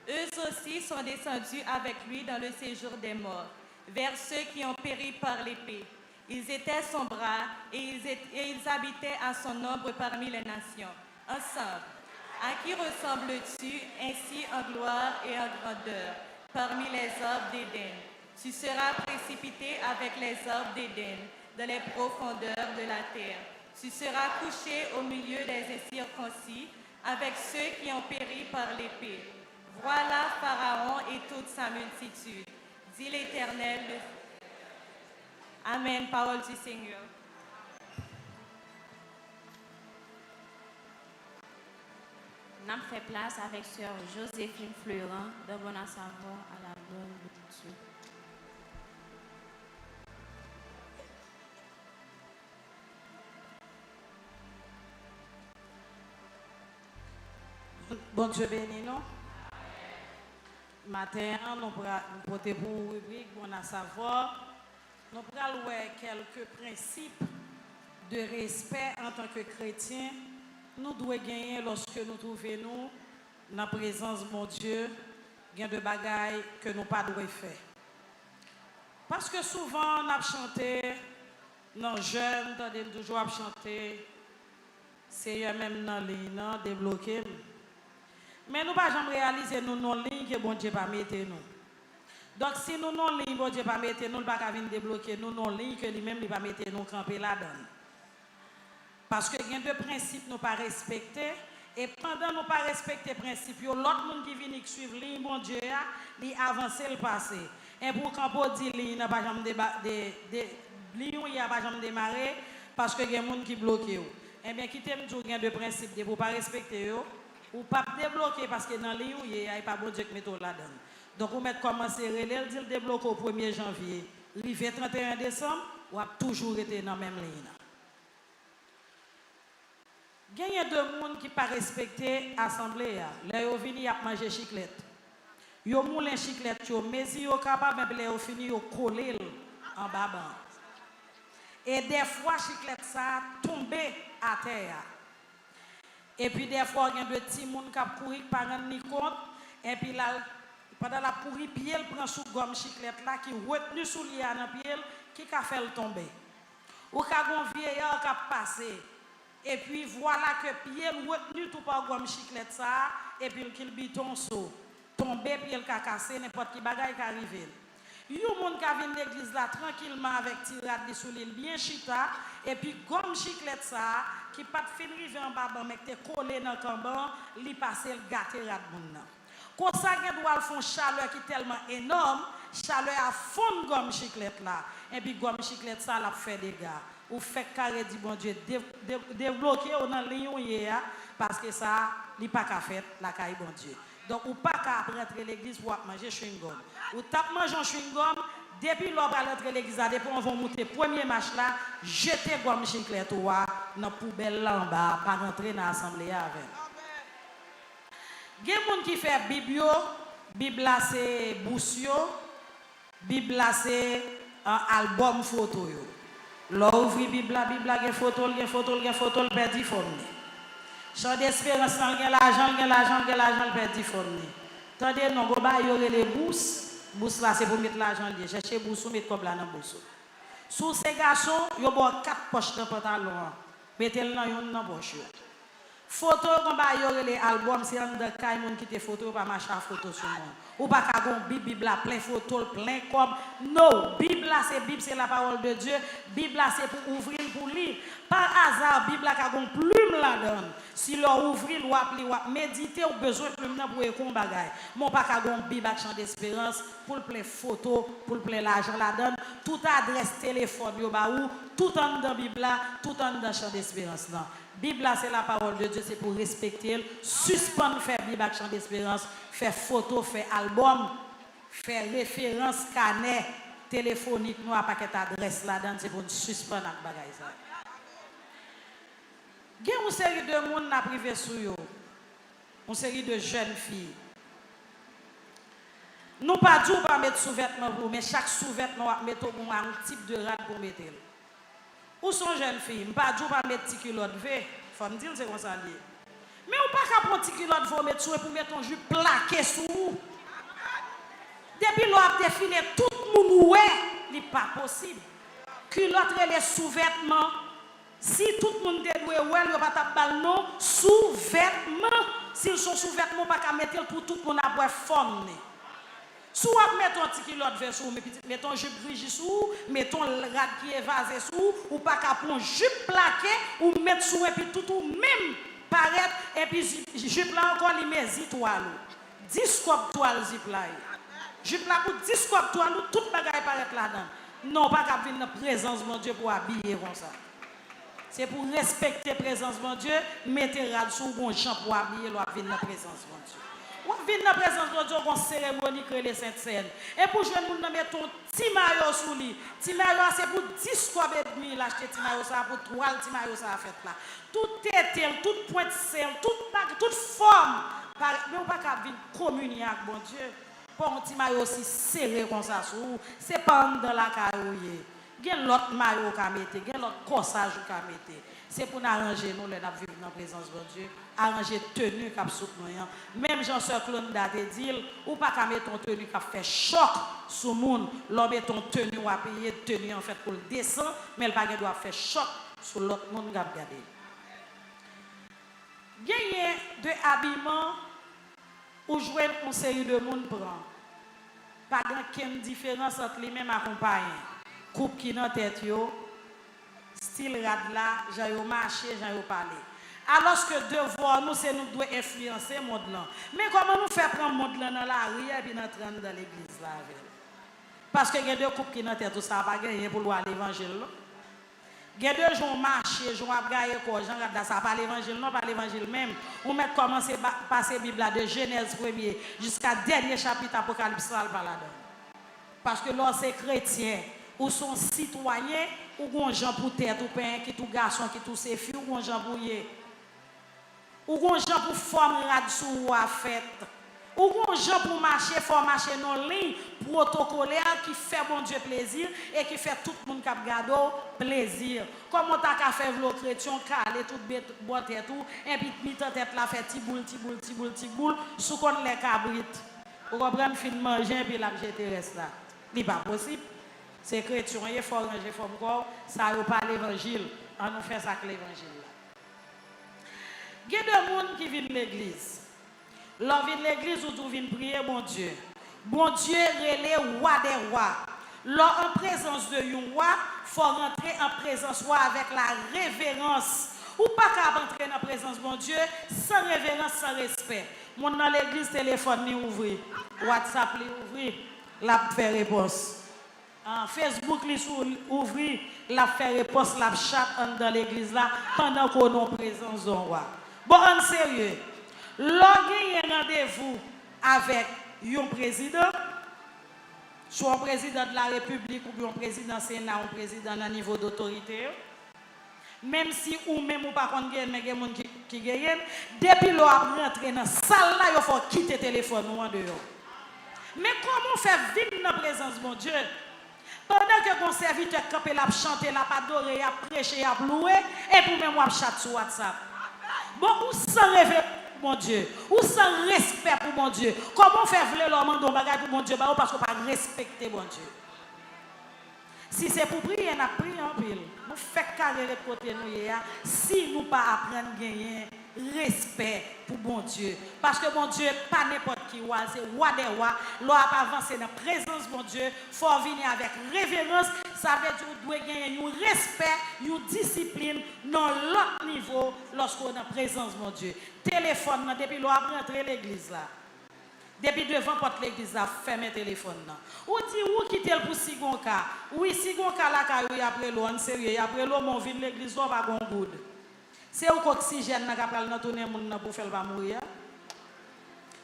Eux aussi sont descendus avec lui dans le séjour des morts, vers ceux qui ont péri par l'épée. Ils étaient son bras et ils habitaient à son ombre parmi les nations. Ensemble, à qui ressembles-tu ainsi en gloire et en grandeur parmi les arbres d'Éden? Tu seras précipité avec les arbres d'Éden dans les profondeurs de la terre. Tu seras couché au milieu des incirconcis avec ceux qui ont péri par l'épée. Voilà Pharaon et toute sa multitude, dit l'Éternel. Amen, parole du Seigneur. Nous fait place avec sœur Joséphine Fleurant de Bon-à-Savoir à la bonne de Dieu. Bon Dieu béni nous. Matin, nous portons pour rubrique Bon à savoir. Nous allons voir quelques principes de respect en tant que chrétiens. Nous devons gagner lorsque nous trouvons nous dans la présence de mon Dieu. Il y a des bagailles que nous ne devons pas faire. Parce que souvent, on a chanté, nos jeunes, on a toujours chanté, c'est même dans les lignes, débloqué. Mais nous ne pouvons jamais réaliser nous non ligne que bon Dieu pas mettre nous. Donc si nous non ligne bon Dieu pas mettre nous, il pas venir débloquer nous non ligne que lui-même il va mettre nous camper là-dedans. Parce que il y a deux principes nous pas respecter et pendant nous pas respecter principes, l'autre monde qui vient suivre ligne bon Dieu il avancer le passé. Et pour quand on dit ligne n'a pas jamais ligne il a pas jamais démarrer parce que il y a monde qui bloque. Eh bien qui t'aime dire il y a deux principes pour pas respecter yo. Ou pas débloquer parce que dans les il n'y a pas bon Dieu qui met là-dedans. Donc, vous mettez commencer relais, dit le débloquer au 1er janvier, le 31 décembre, ou a toujours été dans la même ligne. Il y a deux personnes qui ne pas respecter l'assemblée. Là, ils viennent à manger chiclette. Ils moulent chiclette, mais ils sont capables de finir de coller en bas. Et des fois, chiclette ça tombe à terre. Et puis des fois, il y a des petits gens qui courent par un ni compte. Et puis là, pendant la pourrie, pied, elle prend sous gomme chiclette là, qui retenu sous lié dans pied, qui a fait le tomber. Ou quand un vieillard qui a passé, Et puis voilà que pied retenu tout par gomme chiclette ça, et puis qu'il biton saut, tomber, puis il a cassé, n'importe qui bagaille qui arrive. Il y a des gens qui viennent de l'église là tranquillement avec tirade sous l'île bien chita, et puis gomme chiclette ça, qui pas de fin rive en bas, mais qui est collé dans le camban, li passe le gâté rat moun. Quand ça doit faire chaleur qui est tellement énorme, chaleur à fond gomme chiclette là, et puis gomme chiclette ça l'a fait des gars. Ou fait carré dit bon Dieu débloquer dans lion hier parce que ça n'est pas qu'à faire la caille bon Dieu. Donc ou pas qu'à rentrer l'église pour manger chewing gum. Ou tape manger chewing gum depuis l'on va rentrer l'église depuis on va monter premier match là, jeter gomme chiclette ou dans poubelle là en bas pas rentrer dans l'assemblée avec. Il y a des gens qui fait Bible, Bible là c'est boussio, Bible là c'est un album photo yo. L'on ouvre Bible, il y a des photos, le perdu formé. Chant d'espérance, il y a l'argent, le perdu formé. Tandis non, il y aurait les bourses. Bourses là, c'est pour mettre l'argent lié. Cherchez bourse, mettre comme là dans bourse. Sous ces garçons, il y a 4 poches dans le pantalon. Mettez-le dans une poche. Photo, comme il y aurait les albums, c'est un de Kaimoun qui te photo, pas marcher à photo sur moi. Ou pas qu'à gon Bible là plein photo, plein comme non, Bible là c'est la parole de Dieu, Bible là c'est pour ouvrir pour lire. Par hasard Bible là qu'à gon plume là-dedans. Si l'on ouvrir ou appeler ou méditer ou besoin plume là pour écouter bagaille. Mon pas qu'à gon Bible avec chant d'espérance pour plein photo, pour plein l'argent là-dedans, toute adresse téléphone yo ba ou, tout en dans Bible là, tout en dans chant d'espérance là. Bible c'est la parole de Dieu, c'est pour respecter, suspendre faire Bible avec chant d'espérance, faire photo, faire album, faire référence scanner téléphonique, nous à paquet adresse là-dedans, c'est pour suspendre avec bagaille ça. Il y a une série de monde qui a privé sur eux, une série de jeunes filles. Nous pas dit pas mettre sous-vêtements pour, mais chaque sous-vêtement mettre un type de rade pour mettre. Où sont jeunes filles? Je ne pas dire pas mettre petit culotte V, faut me dire c'est comme ça lié. Mais on pas qu'à prendre petit culotte V mettre sur pour mettre ton jupe plaqué sous. Depuis l'on a défilé tout le monde ouais, n'est pas possible. Culotte les sous-vêtements. Si tout le monde est doué ouais, il va pas taper non sous-vêtements. S'ils sont sous-vêtements pas qu'à mettre pour tout le monde à boire forme. Soit mettons un petit culotte vers sous, mettons jupe gris sous, mettons rad qui est vasé sous, ou pas qu'à prendre jupe plaqué, ou mettre sous et puis tout ou même paraître, et puis jupe là encore les met toile. 10 copes toile zip là. Jupe là pour 10 copes toile, tout bagaille paraître là-dedans. Non, pas qu'à venir dans présence de Dieu pour habiller comme ça. C'est pour respecter la présence de Dieu, mettez rad sous bon champ pour habiller, l'on venir dans présence de Dieu. On vient dans la présence de Dieu, une cérémonie que les saintes scènes. Et pour jouer, nous mettons un petit maillot sous lui. Petit maillot, c'est pour 10 quoi et demi, l'acheter petit maillot, ça pour 3 petit maillot, ça a fait là. Tout est toute pointe sel, toute forme. Mais on ne peut pas venir communier avec bon Dieu. Pour un petit maillot aussi serré comme ça, c'est pas dans la caille. Il y a l'autre maillot qu'à mettre, il y a l'autre corsage qu'à mettre. C'est pour nous arranger, nous, les vivre dans la présence de Dieu, arranger tenue qui a soutenu. Même Jean-Sœur Claude a dit, ou pas qu'à mettre ton tenue qui a fait choc sur le monde, l'homme met ton tenue ou à payer tenue en fait pour le descendre, mais le paquet doit faire choc sur l'autre monde qui a regardé. Gagner de habillement ou jouer une série de monde prend. Pas de différence entre les mêmes accompagnés. Coupe qui dans tête yo, style rad là, j'ai eu marché, j'ai eu parlé. Alors que devoir nous c'est nous doit influencer monde là. Mais comment nous faire prendre monde là dans la rue et puis dans l'église là avec. Parce que il y a deux coupes qui dans tête tout ça pas gagner pour voir l'évangile là. Il y a deux gens marcher, gens à gagner quoi, gens regarde ça pas l'évangile non, pas l'évangile même. On met commencer passer Bible là de Genèse 1er jusqu'à dernier chapitre Apocalypse là là-dedans. Parce que là c'est chrétien. Ou sont citoyens, ou gon gens pour tête, ou pain, qui tout garçon, qui tout ses filles, ou gon gens pour yé. Ou gon gens pour forme rad sou à fête. Ou gon gens pour marcher, faut marcher non ligne, protocolaire qui fait bon Dieu plaisir et qui fait tout le monde qui regarde plaisir. Comme on t'a fait v'lo chrétien, calé tout botte et tout, et puis mi-temps tête la fait ti boule, sous qu'on les cabrites. Ou comprendre fin manger puis la jeter reste là. C'est pas possible. C'est chrétien, il faut ranger comme corps, ça n'a pas l'évangile. On nous fait ça avec l'évangile. Il y a des gens qui viennent de l'église. L'on vient de l'église ou tout vient prier, mon Dieu. Bon Dieu, relais roi des rois. Lors en présence de un roi, il faut rentrer en présence roi avec la révérence. Ou pas qu'à entrer dans la présence de mon Dieu sans révérence, sans respect. Mon dans l'église, téléphone ni ouvrir, WhatsApp li ouvrir, la fait réponse. Facebook li ouvrir, la fait réponse, la chat dans l'église là pendant qu'on est en présence de roi. Bon, en sérieux, lorsqu'il y a un rendez-vous avec un président, soit un président de la République ou bien un président Sénat ou un président à niveau d'autorité, même si ou même ou pas contre mais il y a des gens qui gagnent, depuis l'on rentre dans la salle là, il faut quitter le téléphone ou en dehors. Mais comment faire vivre dans la présence de mon Dieu? Pendant que mon serviteur campe, l'a chanté, l'a adoré, l'a prêché, l'a loué, et pour même moi chat sur WhatsApp. Bon, ou sans réveil pour mon Dieu, ou sans respect pour mon Dieu. Comment faire vouloir l'homme dans bagage pour mon Dieu? Parce qu'on ne peut pas respecter mon Dieu. Si c'est pour prier, on a prié en pile. Nous faisons carré de côté nous si nous pas apprendre à gagner respect pour mon Dieu. Parce que mon Dieu, pas n'importe qui, c'est roi des rois. L'on a avancé dans la présence de mon Dieu. Il faut venir avec révérence. Ça veut dire que nous devons gagner un respect, une discipline dans l'autre niveau lorsqu'on est dans la présence de mon Dieu. Téléphone, depuis l'on a rentré l'église là. Depuis devant porte l'église là, fermez le téléphone là. Ou dit ou quitter pour Sigonka. Oui, Sigonka là oui après l'eau, en sérieux, après l'eau mon ville l'église là pas gon good. C'est où oxygène n'a pral dans tourner moun pour faire pas mourir.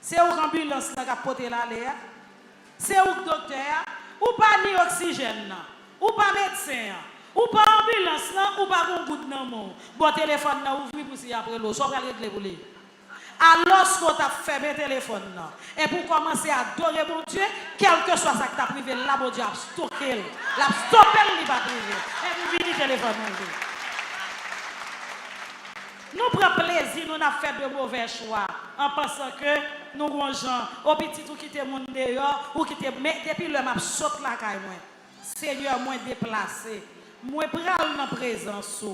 C'est où ambulance n'a porter l'aller. C'est où docteur ou pas ni oxygène ou pas médecin ou pas ambulance là ou pas gon good nan mon. Bon téléphone là ouvri pour si après l'eau, so pral régler pour lui. Alors, qu'on t'a fermé le téléphone, et pour commencer à adorer mon Dieu, quel que soit ça que tu as privé, là, mon Dieu a stocké, l'a stoppé, il va privé. Et vous venez le téléphone, nous prenons plaisir, nous avons fait de mauvais choix, en pensant que nous avons gens, au petit ou quitter mon dehors, ou quitter, mais depuis le map saute la caille, Seigneur, moi déplacé, moi pral dans présence.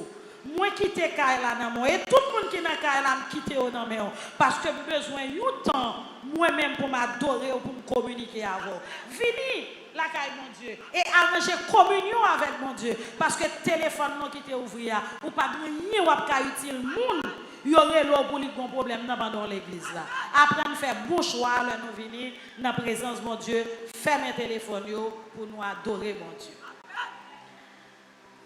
Moi quitter Kaila dans moi et tout le monde qui dans Kaila me quitter dans moi parce que j'ai besoin de temps moi-même pour m'adorer ou pour me communiquer avec. Vini la caille mon Dieu et arranger communion avec mon Dieu parce que téléphone non qui t'est ouvert ou pas rien ou pas utile monde y aurait l'eau pour les gros problèmes dans l'église là. Apprendre à faire bon choix là nous venir dans la présence de mon Dieu, fermer téléphone pour nous adorer mon Dieu.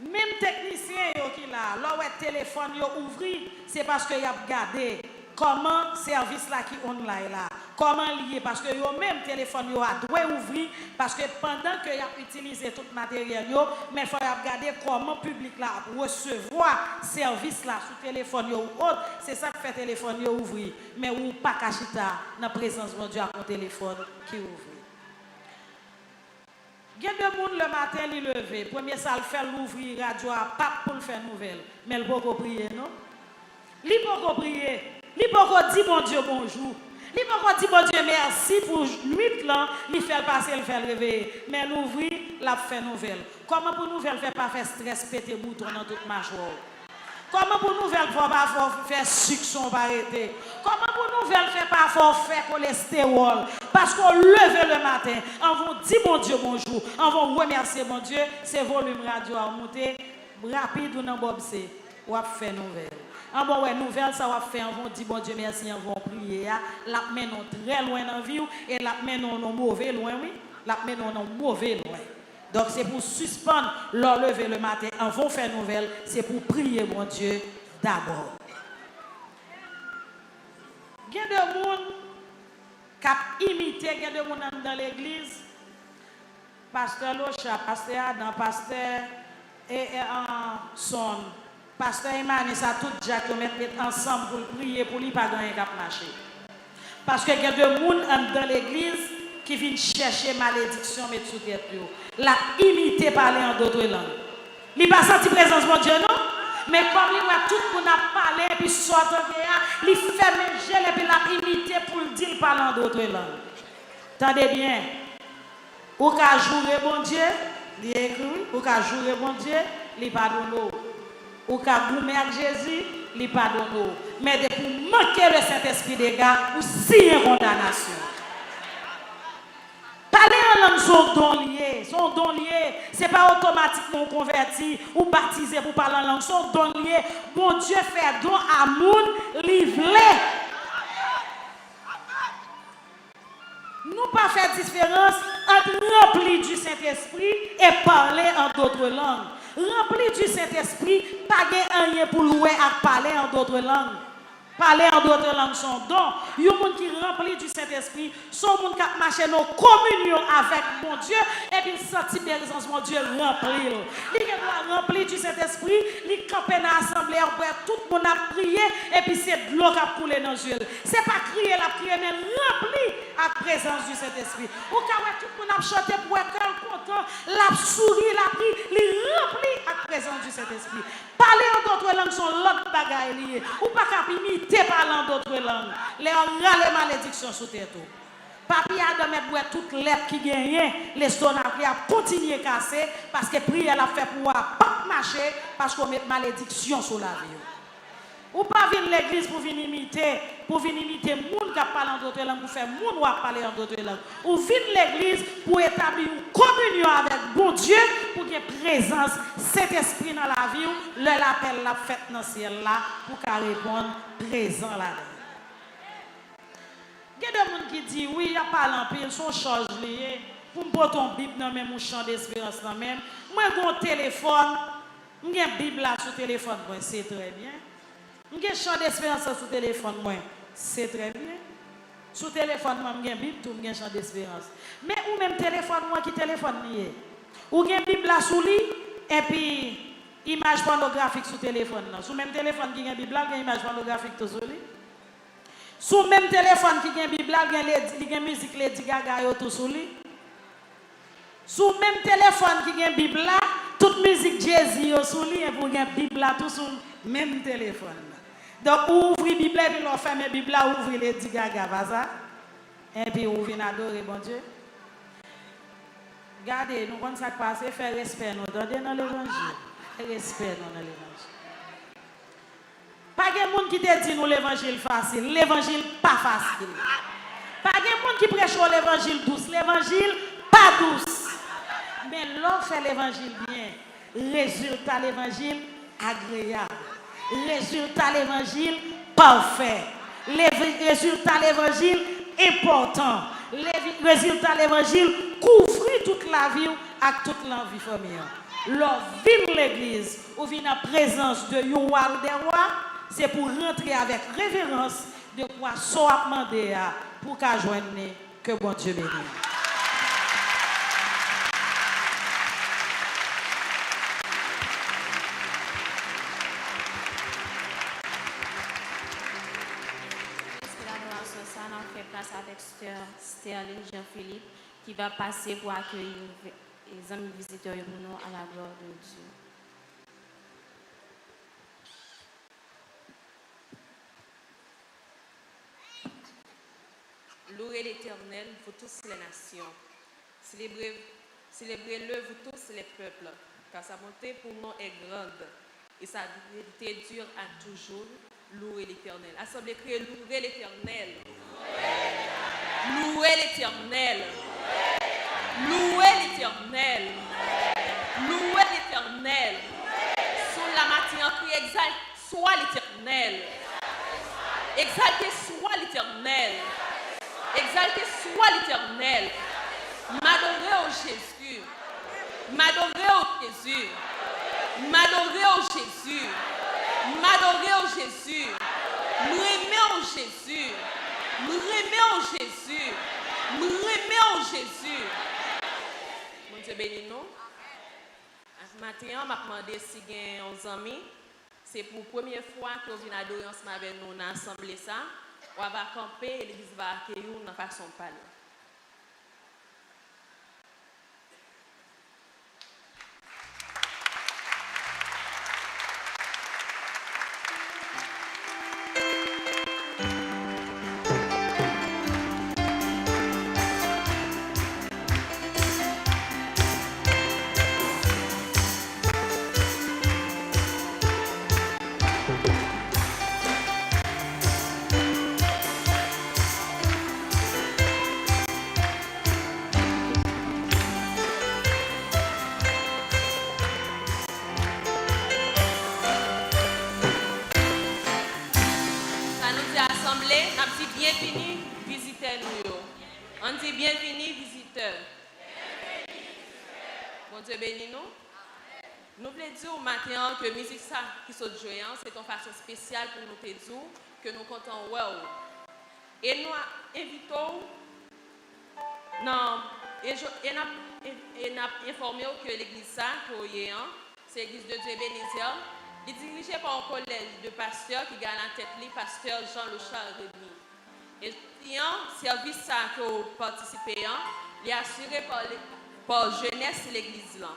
Même technicien qui là, là où le téléphone ouvri, c'est parce qu'il a regardé comment service là qui online là, comment lié parce que yo même téléphone yo a doit ouvrir parce que pendant que y a utilisé tout matériel yo, mais faut regarder comment public là recevoir service là sur téléphone yo ou autre, c'est ça qui fait téléphone yo ouvrir, mais ou pas cachita dans présence de Dieu à mon téléphone qui ouvre. Il y a des gens le matin, ils levé. Premier ça le fait l'ouvrir radio pas pour le faire nouvelle. Mais il peut pas prier, non? Il peut pas prier. Il peut pas dire mon Dieu bonjour. Il peut pas dire mon Dieu merci pour nuit là, il fait passer, il fait réveiller. Mais l'ouvrir, la fait nouvelle. Comment pour nouvelle faire pas faire stress, péter bouton dans toute mâchoire? Comment pour nouvelle faire succion par arrêter? Comment pour nouvelle faire faire cholestérol? Parce qu'on lève le matin, on va dire mon Dieu bonjour, on va remercier mon Dieu, c'est volume radio à monter rapide ou non bobsé, ou à faire nouvelle. En bon ouais nouvelle ça va faire, on va dire bon Dieu merci, on va prier, la menons très loin dans la vie et la menons non mauvais loin oui, la menons non mauvais loin. Donc c'est pour suspendre leur lever le matin, on va faire nouvelle, c'est pour prier mon Dieu d'abord. Il y a des gens qui imitent, il y a des gens dans l'église, pasteur Locha, pasteur Adam, pasteur Son, pasteur Emmanuel, ça tout déjà qui mettent ensemble pour prier pour lui pas gagner cap marcher. Parce que il y a des gens dans l'église qui viennent chercher malédiction mettre sous tête yo. La imiter parler en d'autres langues. Il pas senti présence mon Dieu non? Mais comme il voit tout le monde a parlé puis sort de il fait gel et puis la imiter pour le dire parler en d'autres langues. Tendez bien. Ou ka jouer bon Dieu, il écrit, ou ka jouer bon Dieu, il pardonne. Ou ka goumer avec Jésus, il pardonne. Mais pour manquer le Saint-Esprit des gars, ou signer condamnation. Parler en langue son don lié, c'est pas automatiquement converti ou baptisé pour parler en langue, son don lié. Bon Dieu fait don à moun livré. Nous pas faire différence entre rempli du Saint-Esprit et parler en d'autres langues. Rempli du Saint-Esprit, pas rien pour louer à parler en d'autres langues. Parler en d'autres langues son don. Il y a des gens qui rempli du Saint-Esprit, son monde qui marche en communion avec mon Dieu, et puis il sentit bien mon Dieu rempli. Il est rempli du Saint-Esprit, il campe dans l'assemblée, tout le monde a prié, et puis c'est de l'eau qui a coulé dans les yeux. Ce n'est pas crier la prière, mais rempli à la présence du Saint-Esprit. Ou quand tout le monde a chanté pour être content, la souris, la prière, il rempli à la présence du Saint-Esprit. Parler en d'autres langues sont l'autre bagaille lié. Ou pas qu'à imiter parler en d'autres langues. Les malédictions sous tête. Papi a de mettre toutes les lettres qui gagnent, l'estomac a continué à casser parce que prière a fait pour pas marcher parce qu'on met malédiction sur la vie. Ou pas venir l'église pour venir imiter moun qui parle en d'autres langues, pour faire moun ou parler en d'autres langues. Ou venir l'église pour établir une communion avec bon Dieu, pour qu'il y ait présence, cet esprit dans la vie, le l'appel la fête dans le ciel là, pour qu'elle réponde présent là. Il y a des gens qui disent oui, il y a pas l'empire, son charge lié, pour me porter une Bible dans même, mon champ d'espérance dans même. Moi, j'ai un téléphone, j'ai une Bible là sur le téléphone, c'est très bien. J'ai un champ d'espérance sur le téléphone, c'est très bien. Sur le téléphone, j'ai une Bible, j'ai un champ d'espérance. Mais ou même téléphone, moi qui téléphone lié. Ou j'ai une Bible là sous lui, et puis image pornographique sur le téléphone. Sur le même téléphone qui a une Bible là, il y a une image pornographique sur lui. Sur le même téléphone qui a une Bible là, il y a une musique Lady Gaga autour sur lui. Sur le même téléphone qui a une Bible là, toute musique Jay-Z sur lui, et pour une Bible là, tout sur le même téléphone. Donc, ouvrez la Bible, et puis on ferme la Bible là, ouvrez Lady Gaga, va ça. Et puis ouvrez adorer, bon Dieu. Regardez, nous, quand ça passe, faire respect, nous, dans l'évangile. Respect dans l'évangile. Pas de monde qui te dit nous l'évangile facile, l'évangile pas facile. Pas de monde qui prêche l'évangile douce, l'évangile pas douce. Mais l'on fait l'évangile bien, résultat l'évangile agréable. Résultat l'évangile parfait. Résultat l'évangile important. Résultat l'évangile couvrir toute la vie avec toute l'envie famille. L'on vient l'église ou vient en présence de Yowa ou des rois, c'est pour rentrer avec révérence de quoi soit demandé pour qu'à joindre que bon Dieu bénisse. On fait place avec Sterling Jean-Philippe qui va passer pour accueillir les amis visiteurs pour nous à la gloire de Dieu. Louez l'Éternel, vous tous les nations. Célébrez-le, vous tous les peuples, car sa bonté pour nous est grande et sa vérité dure à toujours. Louez l'Éternel. Assemblée criée, louez l'Éternel. Louez l'Éternel. Louez l'Éternel. Louez l'Éternel. Sous la matinée, crie, exalte soit l'Éternel. Exalté soit l'Éternel. Exalté soit l'Éternel. M'adorer au Jésus. M'adorer au Jésus. M'adorer au Jésus. M'adorer au Jésus. M'aimer au Jésus. M'aimer au Jésus. M'aimer au Jésus. Mon Dieu béni nous. Ce matin, on m'a demandé si il y a 11 amis. C'est pour la première fois que vous venez adorer ensemble avec nous dans l'assemblée. On va camper et l'église va accueillir nous de façon parler. On dit bienvenue visiteur. Bon Dieu bénis nous. Nous voulons dire au matin que la musique ça qui sont joyeux, c'est une façon spéciale pour nous te dire que nous comptons wow. Et nous invitons et nous informé que l'église ça c'est l'église de Dieu Bénézium. Il est dirigé par un collège de pasteurs qui gagne la tête le pasteur Jean-Louchard Redmi. Et le service ça que vous participez, il est assuré par jeunesse de l'église là.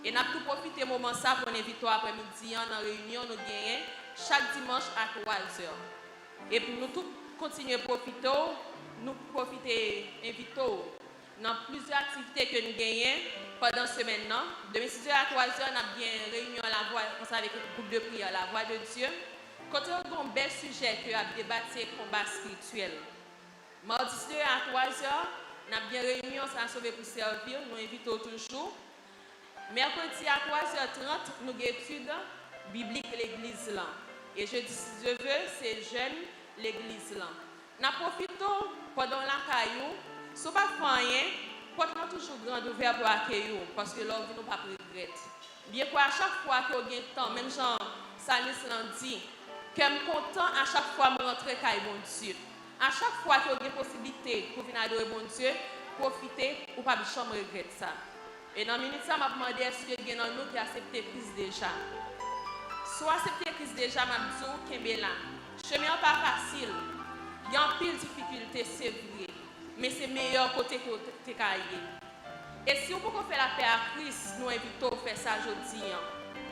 Et nous avons tout profité de moment ça pour une victoire après-midi dans la réunion nous gagnons chaque dimanche à 3h. Et pour nous tous continuer à profiter, nous profiter invitons dans plusieurs activités que nous gagnons pendant la semaine. De 6h à 3h, nous avons bien réunion à la voix, avec un groupe de prière, la voix de Dieu. Quand on a un bel sujet que nous avons débattu combat spirituel. Mardi 2 à 3h, nous avons bien réunion, ça a sauvé pour servir, nous invitons toujours. Mercredi à 3h30, nous avons étude biblique l'église là. Et jeudi, si Dieu veut, c'est jeune l'église là. Nous profitons pendant la caillou, si vous ne faites rien, portons toujours grand ouvert pour accueillir, parce que l'ordre nous pas regretter. Bien qu'à chaque fois que vous avez temps, même Jean Salis l'a dit, que je suis content à chaque fois que je rentre à bon Dieu. À chaque fois que vous avez possibilité pour venir adorer bon Dieu, profitez ou pas de chambre regretter ça. Et dans la minute, ça m'a demandé est-ce que il y a un autre qui a accepté Christ déjà. Soit accepté Christ déjà, m'a dit qu'il est là. Le chemin n'est pas facile. Il y a un pile de difficultés, c'est vrai. Mais c'est le meilleur côté que tu as. Et si on peut faire la paix à Christ, nous invitons à faire ça aujourd'hui.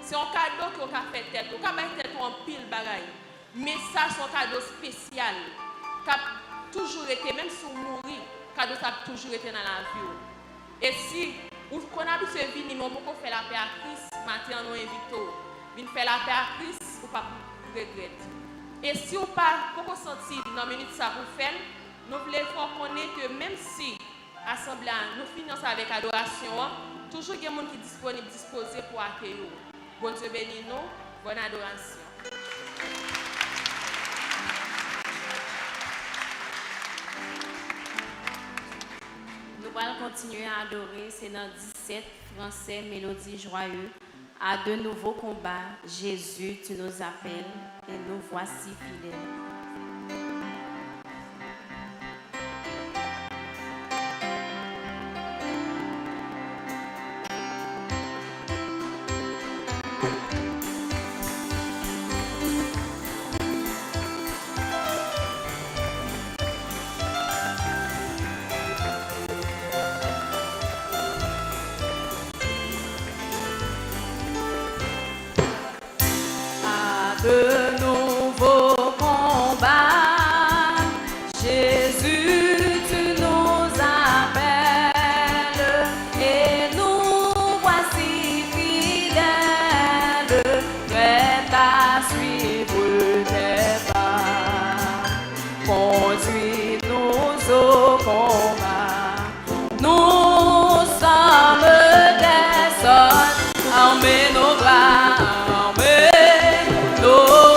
C'est un cadeau que vous avez fait tête. Vous avez fait tête en pile bagaille. Mais ça, c'est un cadeau spécial. Qui a toujours été, même si vous mourrez, le cadeau a toujours été dans la vie. Et si vous connaissez ce vie, nous pouvons faire la paix à Christ, maintenant nous invitons. Venir faire la paix à Christ, ou pas regretter. Et si vous pas sentir dans la minute ça vous faire, nous voulons faire connaître que même si l'Assemblée nous finance avec adoration, toujours il y a des gens qui sont disposés pour accueillir. Bon Dieu bénis nous, bonne adoration. Nous allons continuer à adorer, c'est dans 17 français, mélodie joyeuse. À de nouveaux combats, Jésus, tu nous appelles et nous voici fidèles. De nouveaux combats, Jésus, tu nous appelles et nous voici fidèles, prêts à suivre tes pas. Conduis-nous au combat, nous sommes des soldats, armés nos bras. Oh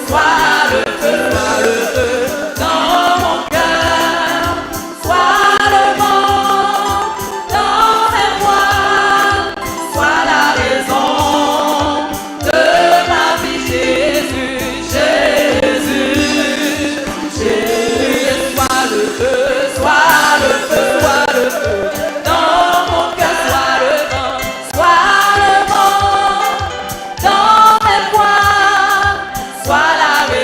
sois le feu dans mon cœur, sois le vent dans mes voiles, sois la raison de ma vie, Jésus, Jésus, Jésus, sois le feu, sois le feu, sois le feu dans mon cœur, sois le vent dans mes voiles, sois la raison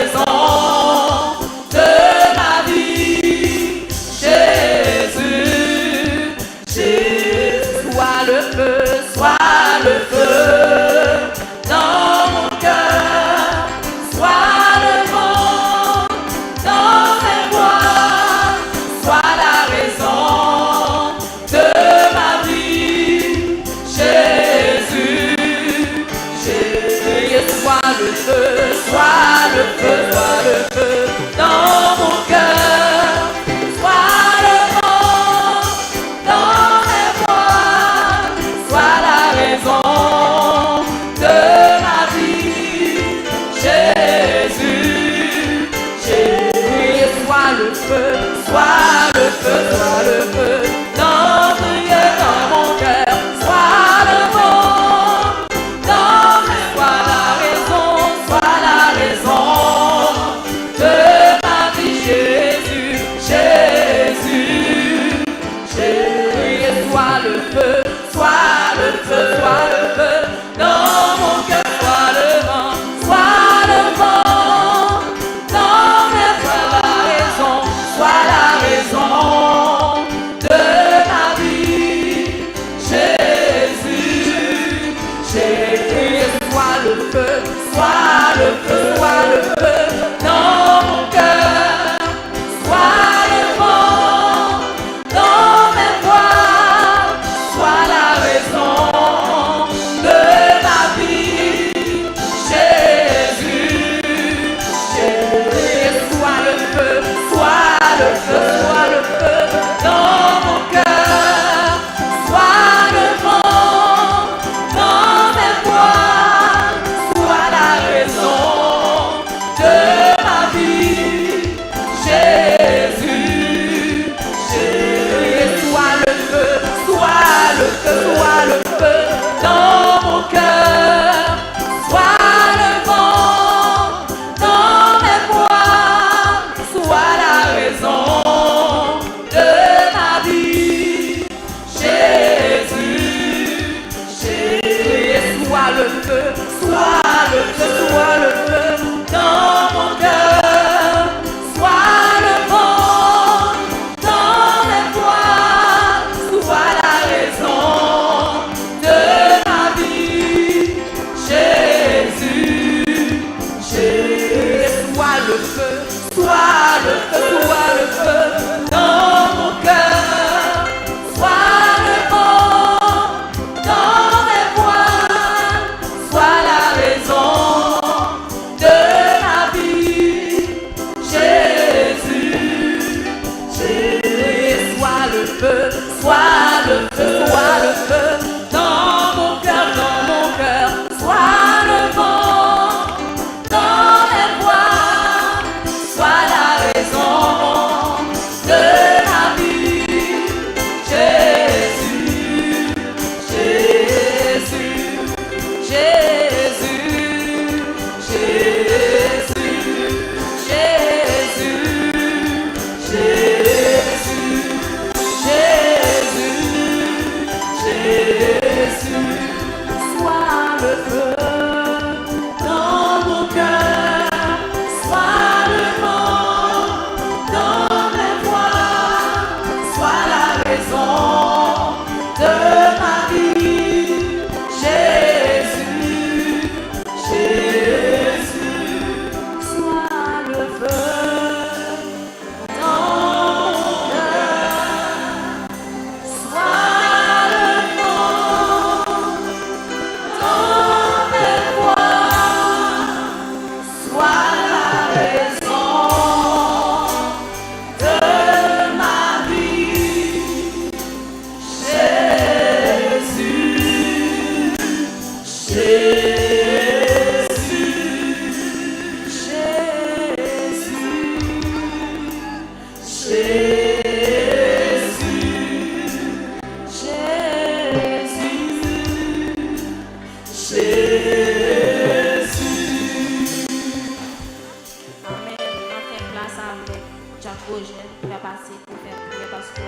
avec Jacques Roger pour faire passer, pour faire prier parce que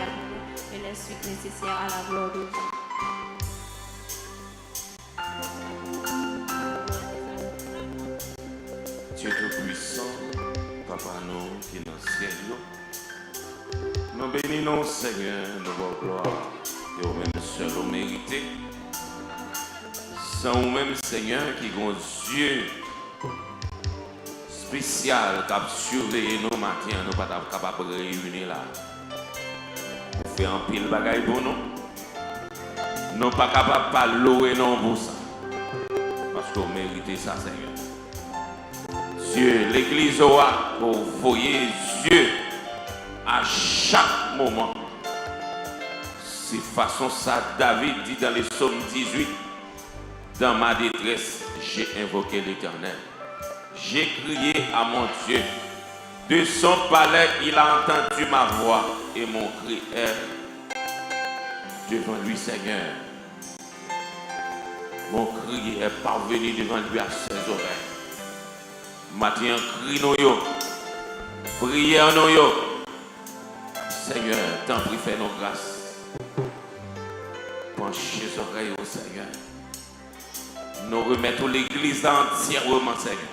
et les suites nécessaires à la gloire de Dieu. Dieu Tout-Puissant, Papa nous qui est dans le ciel, nous bénissons Seigneur, nous vous gloire, et au même seul au mérité. Sans vous-même Seigneur qui est un Dieu spécial qui a surveillé nos matins, nous ne sommes pas capables de réunir là. Vous faites un pile bagaille pour nous. Nous ne sommes pas capables de louer non pour ça. Parce que vous méritez ça Seigneur. Dieu, l'église aura pour voyer Dieu à chaque moment. C'est façon ça, David dit dans les psaumes 18, dans ma détresse, j'ai invoqué l'Éternel. J'ai crié à mon Dieu. De son palais, il a entendu ma voix et mon cri est devant lui, Seigneur. Mon cri est parvenu devant lui à ses oreilles. Matin, cri nous yo, prière nous yo. Seigneur, t'en prie, fais nos grâces. Penchez les oreilles au Seigneur. Nous remettons l'église entièrement, Seigneur.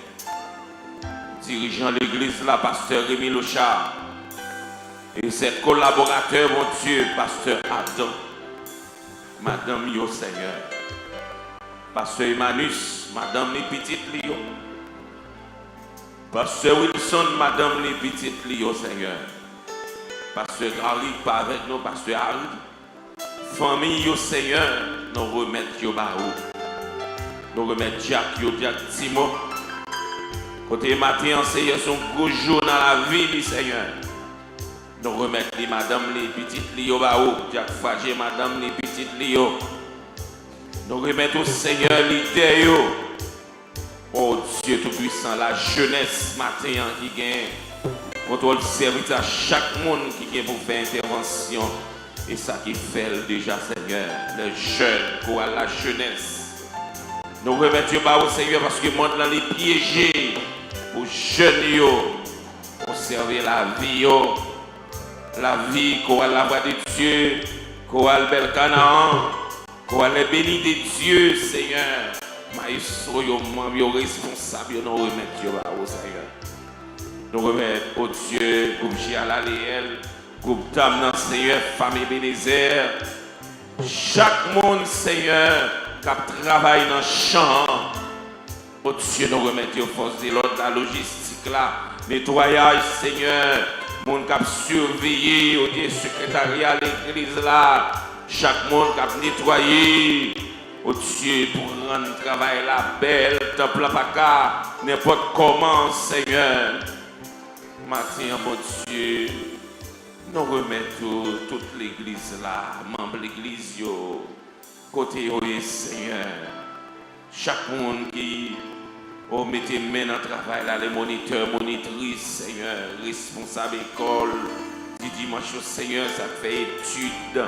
Dirigeant l'église, la pasteur Rémi Lochard. Et ses collaborateurs, mon Dieu, pasteur Adam. Madame yo, Seigneur. Pasteur Emmanuel, Madame les petites Lio. Pasteur Wilson, Madame les petites Lio, Seigneur. Pasteur Gary, pas avec nous, Pasteur Harry. Famille, yo, Seigneur, nous remettons yo barou. Nous remettons Jack, yo, Jack Timo. Côté matin, Seigneur, son gros jour dans la vie, Seigneur. Nous remettons les Madame les petites Lio barou. Jack Fagé, Madame les petites Lio. Nous remettons au Seigneur l'idée, yo. Oh Dieu Tout-Puissant, la jeunesse matin qui gagne. Contrôle service à chaque monde qui vient pour faire intervention. Et ça qui fait déjà, Seigneur, les jeunes, pour la jeunesse. Nous remettons au Seigneur parce que le monde est piégé pour jeunes, pour servir la vie, qu'on a la voix de Dieu, qu'on a le bel Canaan, qu'on a les bénis de Dieu, Seigneur. Maïso, yo responsable, nous remettons au Seigneur. Nous remettons au Dieu, groupe Gialaleel, groupe Damnan, Seigneur, famille Bénézer. Chaque monde, Seigneur, qui travaille dans le champ. Oh Dieu, nous remettons aux forces de l'ordre, la logistique là, nettoyage, Seigneur. Monde qui a surveillé, au Dieu, secrétariat de l'église là. Chaque monde qui a nettoyé. Oh Dieu, pour rendre le travail là belle, temple la paka, n'importe comment, Seigneur. Matin, mon Dieu, nous remettons toute l'église là, membre de l'église, côté yo, Seigneur. Chaque monde qui mette main dans le travail là, les moniteurs, monitrices, Seigneur, responsables école, du dimanche, Seigneur, ça fait étude,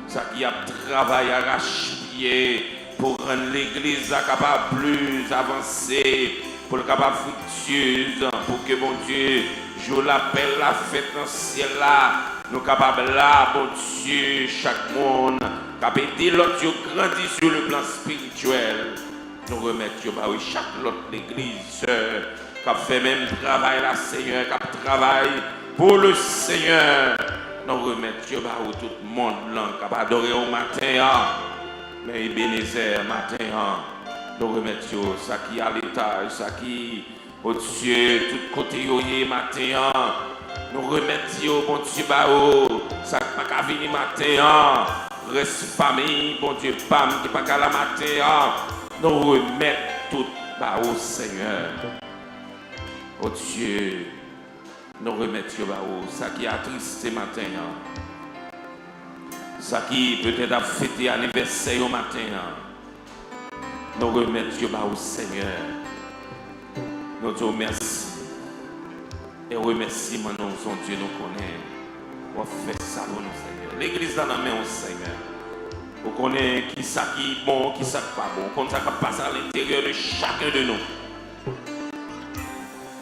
ça qui a travail arraché-pied pour rendre l'église capable plus avancée, pour le capable fructueuse, pour que mon Dieu, je l'appelle la fête dans le ciel là, nous capables là, mon Dieu, chaque monde, capable de l'autre grandit sur le plan spirituel. Nous remettons chaque autre l'église qui a fait même travail là, Seigneur, qui travaille pour le Seigneur. Nous remettons tout le monde là, qui a adoré au matin, mais Ebenezer matin, nous remettons ça qui a l'étage, ça qui au Dieu, tout côté matin, nous remettons, bon Dieu, ça qui n'a pas venir matin, reste famille, bon Dieu, femme qui n'a pas la matin. Nous remettons tout au Seigneur. Oh Dieu, nous remettons ça qui a triste ce matin. Ça qui peut-être a fêté anniversaire au matin. Nous remettons au Seigneur. Nous te remercions. Et remerciement, nous, son Dieu, nous connaît. On fait ça pour nous, Seigneur. L'église dans la main au Seigneur. Vous connaissez qui ça qui est bon, qui ça qui pas bon. Comme ça qui passe à l'intérieur de chacun de nous.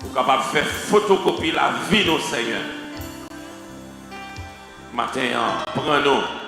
Vous capable de faire photocopie la vie, nos Seigneur. Matin, prends-nous.